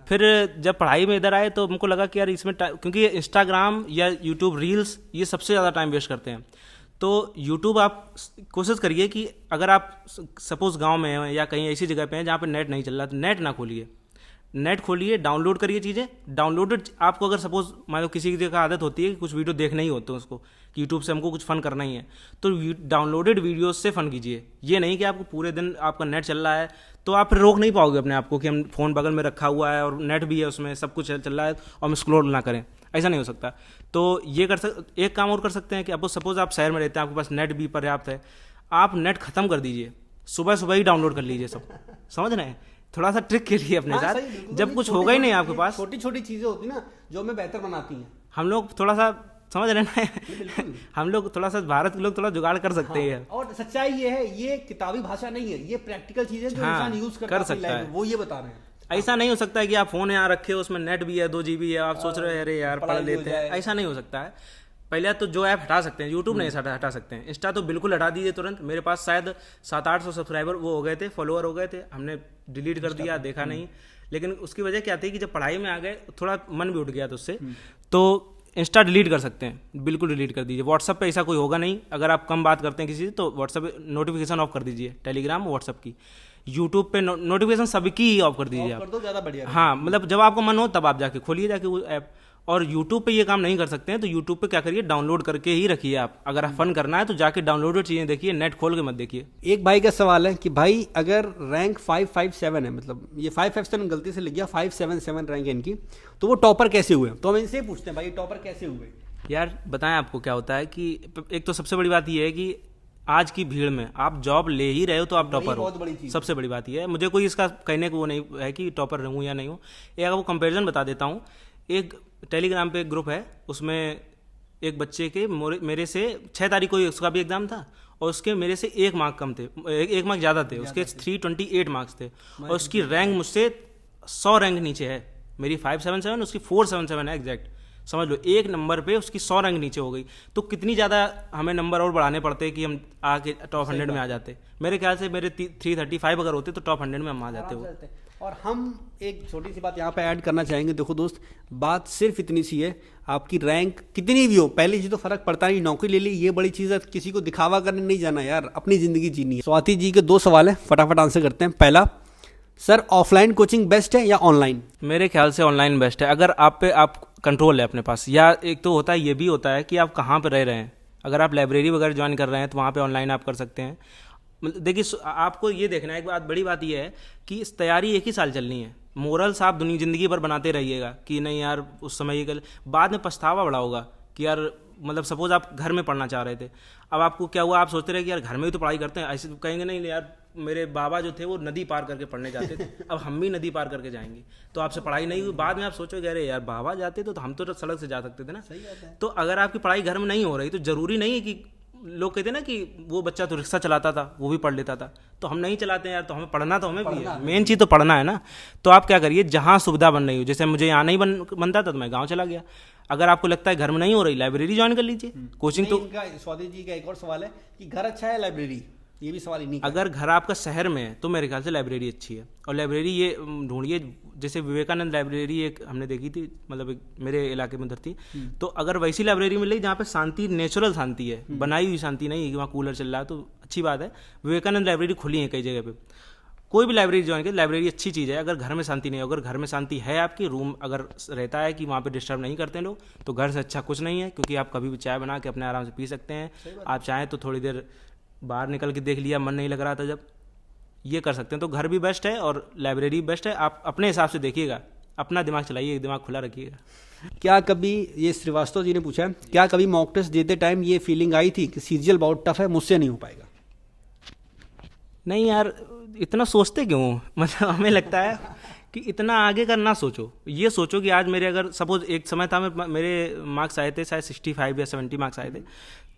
फिर जब पढ़ाई में इधर आए तो हमको लगा कि यार इसमें क्योंकि इंस्टाग्राम या यूट्यूब रील्स ये सबसे ज़्यादा टाइम वेस्ट करते हैं। तो यूट्यूब आप कोशिश करिए कि अगर आप सपोज गांव में हैं या कहीं ऐसी जगह पे हैं जहाँ पे नेट नहीं चल रहा, तो नेट ना खोलिए, नेट खोलिए, डाउनलोड करिए चीज़ें। डाउनलोडेड आपको अगर सपोज मान लो किसी की आदत होती है कि कुछ वीडियो देखने ही होते हैं उसको, कि यूट्यूब से हमको कुछ फ़न करना ही है, तो डाउनलोडेड वीडियोज से फ़न कीजिए। ये नहीं कि आपको पूरे दिन आपका नेट चल रहा है तो आप फिर रोक नहीं पाओगे अपने आप को कि हम फ़ोन बगल में रखा हुआ है और नेट भी है उसमें, सब कुछ चल रहा है और हम स्क्रॉल ना करें, ऐसा नहीं हो सकता। तो ये एक काम और कर सकते हैं कि अब सपोज आप शहर में रहते हैं, आपके पास नेट भी पर्याप्त है, आप नेट ख़त्म कर दीजिए, सुबह सुबह ही डाउनलोड कर लीजिए सब। समझ रहे हैं? थोड़ा सा ट्रिक के लिए अपने साथ, जब कुछ होगा ही नहीं आपके पास, छोटी छोटी चीज़ें होती ना जो हमें बेहतर बनाती हैं। हम लोग थोड़ा सा समझ रहे हैं हम लोग थोड़ा सा, भारत के लोग थोड़ा जुगाड़ कर सकते हैं। और सच्चाई ये है, ये किताबी भाषा नहीं है, ये प्रैक्टिकल चीज़ें जो इंसान यूज कर सकता है, वो ये बता रहे हैं। ऐसा नहीं हो सकता है कि आप फोन यहाँ रखे हो, उसमें नेट भी है, 2 GB है, आप सोच रहे हैं अरे यार पढ़ लेते हैं, ऐसा नहीं हो सकता है। पहले तो जो ऐप हटा सकते हैं, यूट्यूब नहीं हटा सकते हैं, इंस्टा तो बिल्कुल हटा दीजिए तुरंत। मेरे पास शायद 700-800 सब्सक्राइबर वो हो गए थे, फॉलोअर हो गए थे, हमने डिलीट कर दिया, देखा नहीं। लेकिन उसकी वजह क्या थी कि जब पढ़ाई में आ गए थोड़ा मन भी उठ गया था उससे। तो इंस्टा डिलीट कर सकते हैं, बिल्कुल डिलीट कर दीजिए। व्हाट्सअप पे ऐसा कोई होगा नहीं, अगर आप कम बात करते हैं किसी से तो व्हाट्सअप पे नोटिफिकेशन ऑफ कर दीजिए, टेलीग्राम व्हाट्सअप की। यूट्यूब पे नोटिफिकेशन सबकी ही ऑफ कर दीजिए आप। कर दो, ज़्यादा बढ़िया। हाँ, मतलब जब आपको मन हो तब आप जाके खोलिए जाके वो ऐप। और यूट्यूब पे ये काम नहीं कर सकते हैं तो यूट्यूब पे क्या करिए, डाउनलोड करके ही रखिए आप। अगर फन करना है तो जाके डाउनलोडेड चीज़ें देखिए, नेट खोल के मत देखिए। एक भाई का सवाल है कि भाई अगर रैंक 557 है, मतलब ये 557 गलती से लिख गया, 577 रैंक है इनकी, तो वो टॉपर कैसे हुए? तो हम इनसे पूछते हैं भाई टॉपर कैसे हुए? यार बताएं आपको क्या होता है कि एक तो सबसे बड़ी बात ये है कि आज की भीड़ में आप जॉब ले ही रहे हो तो आप टॉपर बहुत बड़ी हो। चीज़। सबसे बड़ी बात ये है, मुझे कोई इसका कहने को वो नहीं है कि टॉपर रहूँ या नहीं हूँ। एक आपको कंपैरिजन बता देता हूँ। एक टेलीग्राम पे एक ग्रुप है, उसमें एक बच्चे के मेरे से 6 तारीख को उसका भी एग्जाम था और उसके मेरे से 1 मार्क कम थे, 1 मार्क ज़्यादा थे, उसके 328 मार्क्स थे और उसकी रैंक मुझसे 100 रैंक नीचे है। मेरी 577, उसकी 477 है एग्जैक्ट। समझ लो, एक नंबर पे उसकी 100 रैंक नीचे हो गई। तो कितनी ज़्यादा हमें नंबर और बढ़ाने पड़ते कि हम आके टॉप 100 में आ जाते। मेरे ख्याल से मेरे 335 अगर होते तो टॉप 100 में हम आ जाते वो। और हम एक छोटी सी बात यहाँ पे ऐड करना चाहेंगे। देखो दोस्त, बात सिर्फ इतनी सी है, आपकी रैंक कितनी भी हो, पहली चीज़ तो फर्क पड़ता नहीं, नौकरी ले ली ये बड़ी चीज़ है। किसी को दिखावा करने नहीं जाना यार, अपनी ज़िंदगी जीनी है। स्वाति जी के 2 सवाल हैं, फटाफट आंसर करते हैं। पहला, सर ऑफलाइन कोचिंग बेस्ट है या ऑनलाइन? मेरे ख्याल से ऑनलाइन बेस्ट है, अगर आप कंट्रोल है अपने पास। या एक तो होता है, ये भी होता है कि आप कहाँ पर रह रहे हैं। अगर आप लाइब्रेरी वगैरह ज्वाइन कर रहे हैं तो वहाँ पे ऑनलाइन आप कर सकते हैं। देखिए, आपको ये देखना है, एक बात बड़ी बात ये है कि इस तैयारी एक ही साल चलनी है। मोरल्स आप ज़िंदगी भर बनाते रहिएगा कि नहीं यार उस समय ये कर, बाद में पछतावा बड़ा होगा कि यार, मतलब सपोज आप घर में पढ़ना चाह रहे थे, अब आपको क्या हुआ, आप सोचते रहे कि यार घर में भी तो पढ़ाई करते हैं, ऐसे कहेंगे नहीं यार मेरे बाबा जो थे वो नदी पार करके पढ़ने जाते थे, अब हम भी नदी पार करके जाएंगे, तो आपसे पढ़ाई नहीं हुई। बाद में आप सोचोगे अरे यार बाबा जाते तो हम तो सड़क से जा सकते थे ना। सही बात है। तो अगर आपकी पढ़ाई घर में नहीं हो रही तो ज़रूरी नहीं है कि लोग कहते हैं ना कि वो बच्चा तो रिक्शा चलाता था वो भी पढ़ लेता था, तो हम नहीं चलाते हैं यार, तो हमें पढ़ना तो हमें भी है, मेन चीज़ तो पढ़ना है ना। तो आप क्या करिए, जहाँ सुविधा बन रही हो, जैसे मुझे यहाँ नहीं बनता था तो मैं गाँव चला गया। अगर आपको लगता है घर में नहीं हो रही, लाइब्रेरी ज्वाइन कर लीजिए, कोचिंग। तो स्वाति जी का एक और सवाल है कि घर अच्छा है लाइब्रेरी, ये भी सवाल ही नहीं। अगर घर आपका शहर में है तो मेरे ख्याल से लाइब्रेरी अच्छी है। और लाइब्रेरी ये ढूंढिए, जैसे विवेकानंद लाइब्रेरी एक हमने देखी थी, मतलब एक मेरे इलाके में उधर थी, तो अगर वैसी लाइब्रेरी मिल रही जहाँ पे शांति, नेचुरल शांति है, बनाई हुई शांति नहीं है कि वहाँ कूलर चल रहा है, तो अच्छी बात है। विवेकानंद लाइब्रेरी खुली है कई जगह पे, कोई भी लाइब्रेरी ज्वाइन करें, लाइब्रेरी अच्छी चीज़ है। अगर घर में शांति नहीं है, अगर घर में शांति है आपकी, रूम अगर रहता है कि वहाँ पे डिस्टर्ब नहीं करते लोग, तो घर से अच्छा कुछ नहीं है, क्योंकि आप कभी भी चाय बना के अपने आराम से पी सकते हैं। आप चाहें तो थोड़ी देर बाहर निकल के देख लिया, मन नहीं लग रहा था जब, ये कर सकते हैं। तो घर भी बेस्ट है और लाइब्रेरी बेस्ट है। आप अपने हिसाब से देखिएगा, अपना दिमाग चलाइए, दिमाग खुला रखिएगा। क्या कभी, ये श्रीवास्तव जी ने पूछा है, क्या कभी मॉक टेस्ट देते टाइम ये फीलिंग आई थी कि सीजीएल बहुत टफ है, मुझसे नहीं हो पाएगा? नहीं यार, इतना सोचते क्यों? मतलब हमें लगता है कि इतना आगे का ना सोचो, ये सोचो कि आज मेरे, अगर सपोज एक समय था मेरे मार्क्स आए थे शायद 65 या 70 मार्क्स आए थे,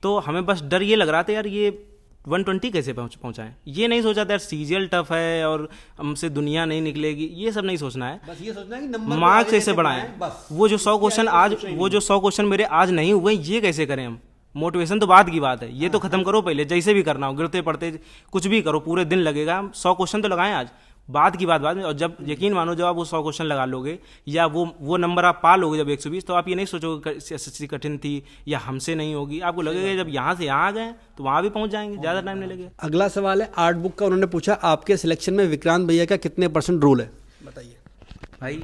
तो हमें बस डर ये लग रहा था यार ये 120 कैसे पहुंचाएं। ये नहीं सोचा था यार सीजीएल टफ है और हमसे दुनिया नहीं निकलेगी, ये सब नहीं सोचना है। बस ये सोचना है कि नंबर मार्क्स ऐसे बढ़ाएं। वो जो 100 क्वेश्चन मेरे आज नहीं हुए, ये कैसे करें हम? मोटिवेशन तो बाद की बात है, ये तो खत्म करो पहले, जैसे भी करना हो, गिरते पड़ते कुछ भी करो, पूरे दिन लगेगा, 100 क्वेश्चन तो लगाएं आज, बाद की बात बाद में। और जब यकीन मानो, जब आप वो 100 क्वेश्चन लगा लोगे या वो नंबर आप पा लोगे जब 120, तो आप ये नहीं सोचोगे एसएससी कठिन थी या हमसे नहीं होगी, आपको लगेगा जब यहाँ से यहाँ आ गए तो वहाँ भी पहुँच जाएंगे, ज़्यादा टाइम नहीं लगेगा। अगला सवाल है आर्ट बुक का, उन्होंने पूछा आपके सिलेक्शन में विक्रांत भैया का कितने % रोल है, बताइए। भाई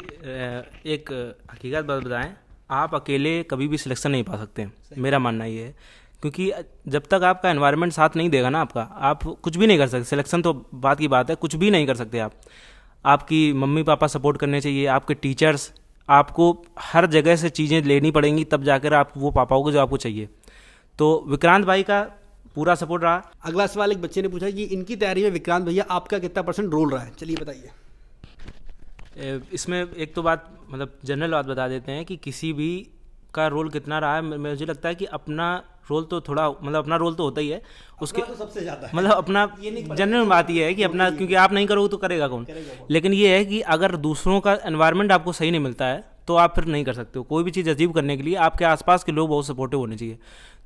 एक हकीकत बात बताएं, आप अकेले कभी भी सिलेक्शन नहीं पा सकते हैं, मेरा मानना ये है, क्योंकि जब तक आपका एनवायरनमेंट साथ नहीं देगा ना आपका, आप कुछ भी नहीं कर सकते। सिलेक्शन तो बात की बात है, कुछ भी नहीं कर सकते आप। आपकी मम्मी पापा सपोर्ट करने चाहिए, आपके टीचर्स, आपको हर जगह से चीज़ें लेनी पड़ेंगी, तब जाकर आप वो पा पाओगे जो आपको चाहिए। तो विक्रांत भाई का पूरा सपोर्ट रहा। अगला सवाल एक बच्चे ने पूछा कि इनकी तैयारी में विक्रांत भैया आपका कितना % रोल रहा है, चलिए बताइए। इसमें एक तो बात, मतलब जनरल बात बता देते हैं कि किसी भी का रोल कितना रहा है, मुझे लगता है कि अपना रोल तो थोड़ा, मतलब अपना रोल तो होता ही है उसके, तो सबसे ज़्यादा मतलब अपना जनरल बात ये है कि अपना, क्योंकि आप नहीं करोगे तो करेगा कौन। लेकिन ये है कि अगर दूसरों का एनवायरनमेंट आपको सही नहीं मिलता है तो आप फिर नहीं कर सकते हो। कोई भी चीज़ अचीव करने के लिए आपके आसपास के लोग बहुत सपोर्टिव होने चाहिए,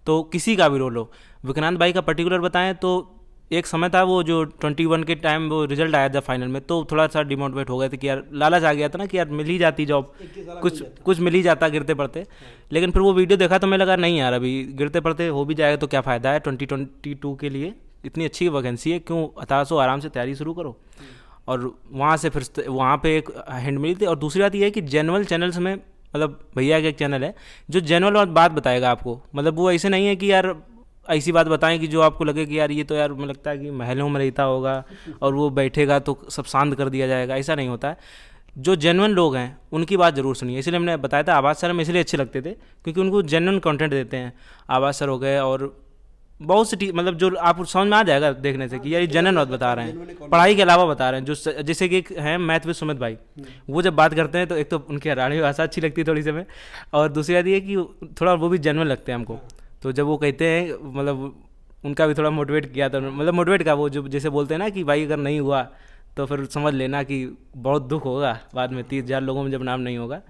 तो किसी का भी रोल हो। विक्रांत भाई का पर्टिकुलर बताएं तो एक समय था वो जो 21 के टाइम वो रिजल्ट आया था फाइनल में, तो थोड़ा सा डिमोटिवेट हो गए थे कि यार लालच आ गया था ना कि यार मिल ही जाती जॉब, कुछ मिल ही जाता गिरते पड़ते। लेकिन फिर वो वीडियो देखा तो मैं लगा नहीं यार अभी गिरते पड़ते हो भी जाएगा तो क्या फ़ायदा है, 2022 के लिए इतनी अच्छी वैकेंसी है, क्यों 1800 आराम से तैयारी शुरू करो। और वहाँ से फिर वहाँ पे एक हिंट मिली थी। और दूसरी बात ये है कि जेनुअल चैनल्स में, मतलब भैया का एक चैनल है जो जेनुअल बात बताएगा आपको, मतलब वो ऐसे नहीं है कि यार ऐसी बात बताएं कि जो आपको लगे कि यार ये तो यार मुझे लगता है कि महलों में रहता होगा और वो बैठेगा तो सब शांत कर दिया जाएगा, ऐसा नहीं होता है। जो जेन्युइन लोग हैं उनकी बात जरूर सुनिए। इसलिए हमने बताया था आवाज़ सर हमें इसलिए अच्छे लगते थे क्योंकि उनको जेन्युइन कंटेंट देते हैं। आवाज़ सर हो गए और बहुत सी मतलब जो आप समझ में आ जाएगा देखने से कि यार जेन्युइन बात बता रहे हैं, पढ़ाई के अलावा बता रहे हैं। जो जैसे कि एक हैं मैथ विद सुमित भाई, वो जब बात करते हैं तो एक तो उनकी हरियाणवी भाषा अच्छी लगती है थोड़ी सी हमें, और दूसरी बात ये कि थोड़ा वो भी जेन्युइन लगते हैं हमको। तो जब वो कहते हैं मतलब उनका भी थोड़ा मोटिवेट किया था, मतलब मोटिवेट का वो जो जैसे बोलते हैं ना कि भाई अगर नहीं हुआ तो फिर समझ लेना कि बहुत दुख होगा बाद में, 30,000 लोगों में जब नाम नहीं होगा।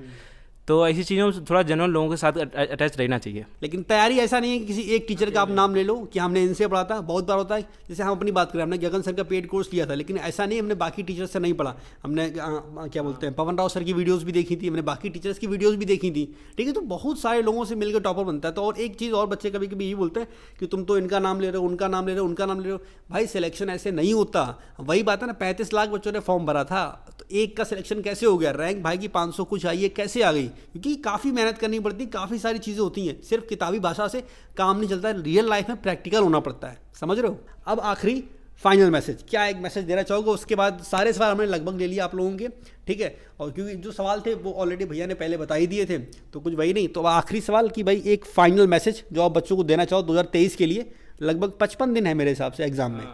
तो ऐसी चीज़ों में थोड़ा जेन्युइन लोगों के साथ अटैच रहना चाहिए। लेकिन तैयारी ऐसा नहीं है कि किसी एक टीचर का आप नाम ले लो कि हमने इनसे पढ़ा था। बहुत बार होता है, जैसे हम अपनी बात करें, हमने गगन सर का पेड कोर्स लिया था, लेकिन ऐसा नहीं हमने बाकी टीचर से नहीं पढ़ा। हमने क्या बोलते हैं पवन राव सर की वीडियोज़ भी देखी थी, हमने बाकी टीचर्स की वीडियोज़ भी देखी थी, ठीक है। तो बहुत सारे लोगों से मिलकर टॉपर बनता है। तो और एक चीज़ और बच्चे कभी कभी यही बोलते हैं कि तुम तो इनका नाम ले रहे हो, उनका नाम ले रहे हो, उनका नाम ले रहे हो। भाई सिलेक्शन ऐसे नहीं होता। वही बात है ना, 35 लाख बच्चों ने फॉर्म भरा था, तो एक का सिलेक्शन कैसे हो गया? रैंक भाई की 500 कुछ आई है, कैसे आ गई? क्योंकि काफ़ी मेहनत करनी पड़ती, काफ़ी सारी चीज़ें होती हैं। सिर्फ किताबी भाषा से काम नहीं चलता है, रियल लाइफ में प्रैक्टिकल होना पड़ता है, समझ रहे हो। अब आखिरी फाइनल मैसेज, क्या एक मैसेज देना चाहोगे? उसके बाद सारे सवाल हमने लगभग ले लिया आप लोगों के, ठीक है। और क्योंकि जो सवाल थे वो ऑलरेडी भैया ने पहले बता ही दिए थे, तो कुछ वही नहीं। तो आखिरी सवाल कि भाई एक फाइनल मैसेज जो आप बच्चों को देना चाहो 2023 के लिए। लगभग 55 दिन है मेरे हिसाब से एग्जाम में।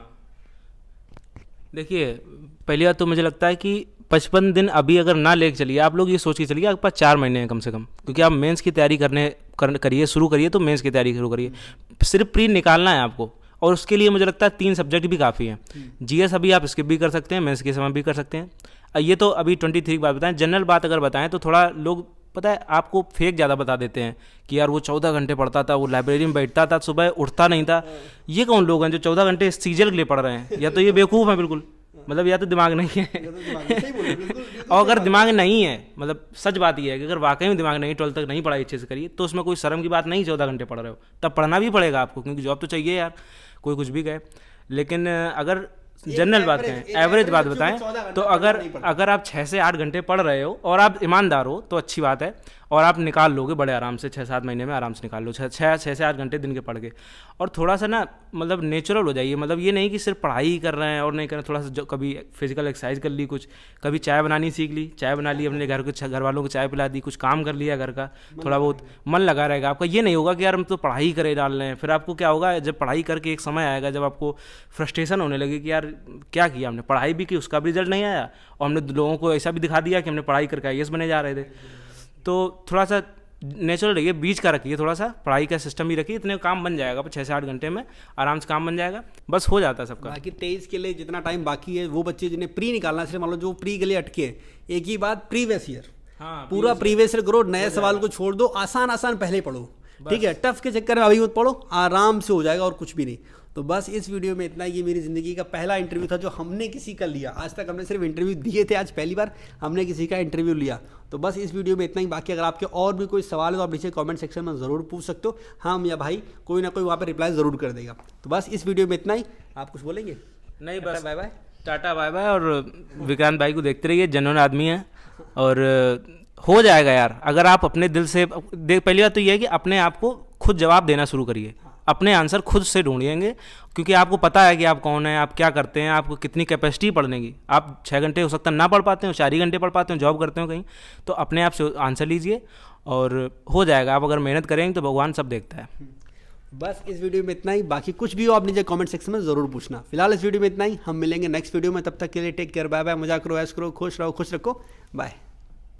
देखिए पहली बात तो मुझे लगता है कि 55 दिन अभी अगर ना लेके चलिए, आप लोग ये सोच के चलिए आपके पास 4 महीने हैं कम से कम, क्योंकि आप मेंस की तैयारी करिए शुरू करिए, तो मेंस की तैयारी शुरू करिए। सिर्फ प्री निकालना है आपको, और उसके लिए मुझे लगता है 3 सब्जेक्ट भी काफ़ी हैं। जीएस अभी आप स्किप भी कर सकते हैं, मेंस के समय भी कर सकते हैं। ये तो अभी 23 की बात बताएं। जनरल बात अगर बताएं तो थोड़ा लोग पता है आपको फेक ज़्यादा बता देते हैं कि यार वो 14 घंटे पढ़ता था, वो लाइब्रेरी में बैठता था, सुबह उठता नहीं था। ये कौन लोग हैं जो 14 घंटे सीजल के लिए पढ़ रहे हैं? या तो ये बेवकूफ़ हैं बिल्कुल, मतलब या तो दिमाग नहीं है और अगर दिमाग नहीं है, मतलब सच बात यह है कि अगर वाकई में दिमाग नहीं, 12 तक नहीं पढ़ाई अच्छे से करिए तो उसमें कोई शर्म की बात नहीं। 14 घंटे पढ़ रहे हो तब पढ़ना भी पड़ेगा आपको, क्योंकि जॉब तो चाहिए यार, कोई कुछ भी कहे। लेकिन अगर जनरल बात कहें, एवरेज बात बताएं, तो अगर आप 6 से 8 घंटे पढ़ रहे हो और आप ईमानदार हो तो अच्छी बात है, और आप निकाल लोगे बड़े आराम से, 6-7 महीने में आराम से निकाल लो 6 से 8 घंटे दिन के पढ़ के। और थोड़ा सा ना मतलब नेचुरल हो जाइए, मतलब ये नहीं कि सिर्फ पढ़ाई ही कर रहे हैं और नहीं कर रहे, थोड़ा सा कभी फिजिकल एक्सरसाइज कर ली, कुछ कभी चाय बनानी सीख ली, चाय बना ली, अपने घर वालों को चाय पिला दी, कुछ काम कर लिया घर का, थोड़ा बहुत मन लगा रहेगा आपका। ये नहीं होगा कि यार हम तो पढ़ाई करे डाल रहे हैं। फिर आपको क्या होगा, जब पढ़ाई करके एक समय आएगा जब आपको फ्रस्ट्रेशन होने लगे कि यार क्या किया हमने, पढ़ाई भी की, उसका भी रिजल्ट नहीं आया, और हमने लोगों को ऐसा भी दिखा दिया कि हमने पढ़ाई करके IAS बने जा रहे थे। तो थोड़ा सा नेचुरल रहिए, बीच का रखिए, थोड़ा सा पढ़ाई का सिस्टम भी रखिए, इतने काम बन जाएगा 6 से 8 घंटे में आराम से काम बन जाएगा, बस हो जाता है सबका। बाकी 23 के लिए जितना टाइम बाकी है, वो बच्चे जिन्हें प्री निकालना है, सिर्फ मान लो जो प्री के लिए अटके हैं, एक ही बात, प्रीवियस ईयर, पूरा प्रीवियस ईयर करो, नए सवाल को छोड़ दो, आसान पहले पढ़ो, ठीक है। टफ के चक्कर में अभी मत पढ़ो, आराम से हो जाएगा और कुछ भी नहीं। तो बस इस वीडियो में इतना। ये मेरी ज़िंदगी का पहला इंटरव्यू था जो हमने किसी का लिया। आज तक हमने सिर्फ इंटरव्यू दिए थे, आज पहली बार हमने किसी का इंटरव्यू लिया। तो बस इस वीडियो में इतना ही। बाकी अगर आपके और भी कोई सवाल हो तो आप नीचे कमेंट सेक्शन में ज़रूर पूछ सकते हो, हम या भाई कोई ना कोई वहाँ पर रिप्लाई ज़रूर कर देगा। तो बस इस वीडियो में इतना ही। आप कुछ बोलेंगे? नहीं, बस bye bye, tata bye bye. और विक्रांत भाई को देखते रहिए, जेन्युइन आदमी है और हो जाएगा यार। अगर आप अपने दिल से पहली बात तो ये है कि अपने आप को खुद जवाब देना शुरू करिए, अपने आंसर खुद से ढूंढिएंगे, क्योंकि आपको पता है कि आप कौन हैं, आप क्या करते हैं, आपको कितनी कैपेसिटी पढ़ने की। आप 6 घंटे हो सकता है ना पढ़ पाते हो, 4 ही घंटे पढ़ पाते हो, जॉब करते हो कहीं, तो अपने आप से आंसर लीजिए और हो जाएगा। आप अगर मेहनत करेंगे तो भगवान सब देखता है। बस इस वीडियो में इतना ही। बाकी कुछ भी हो आप नीचे कमेंट सेक्शन में ज़रूर पूछना। फिलहाल इस वीडियो में इतना ही, हम मिलेंगे नेक्स्ट वीडियो में। तब तक के लिए टेक केयर, बाय बाय, मजाक करो, ऐश करो, खुश रहो, खुश रखो, बाय।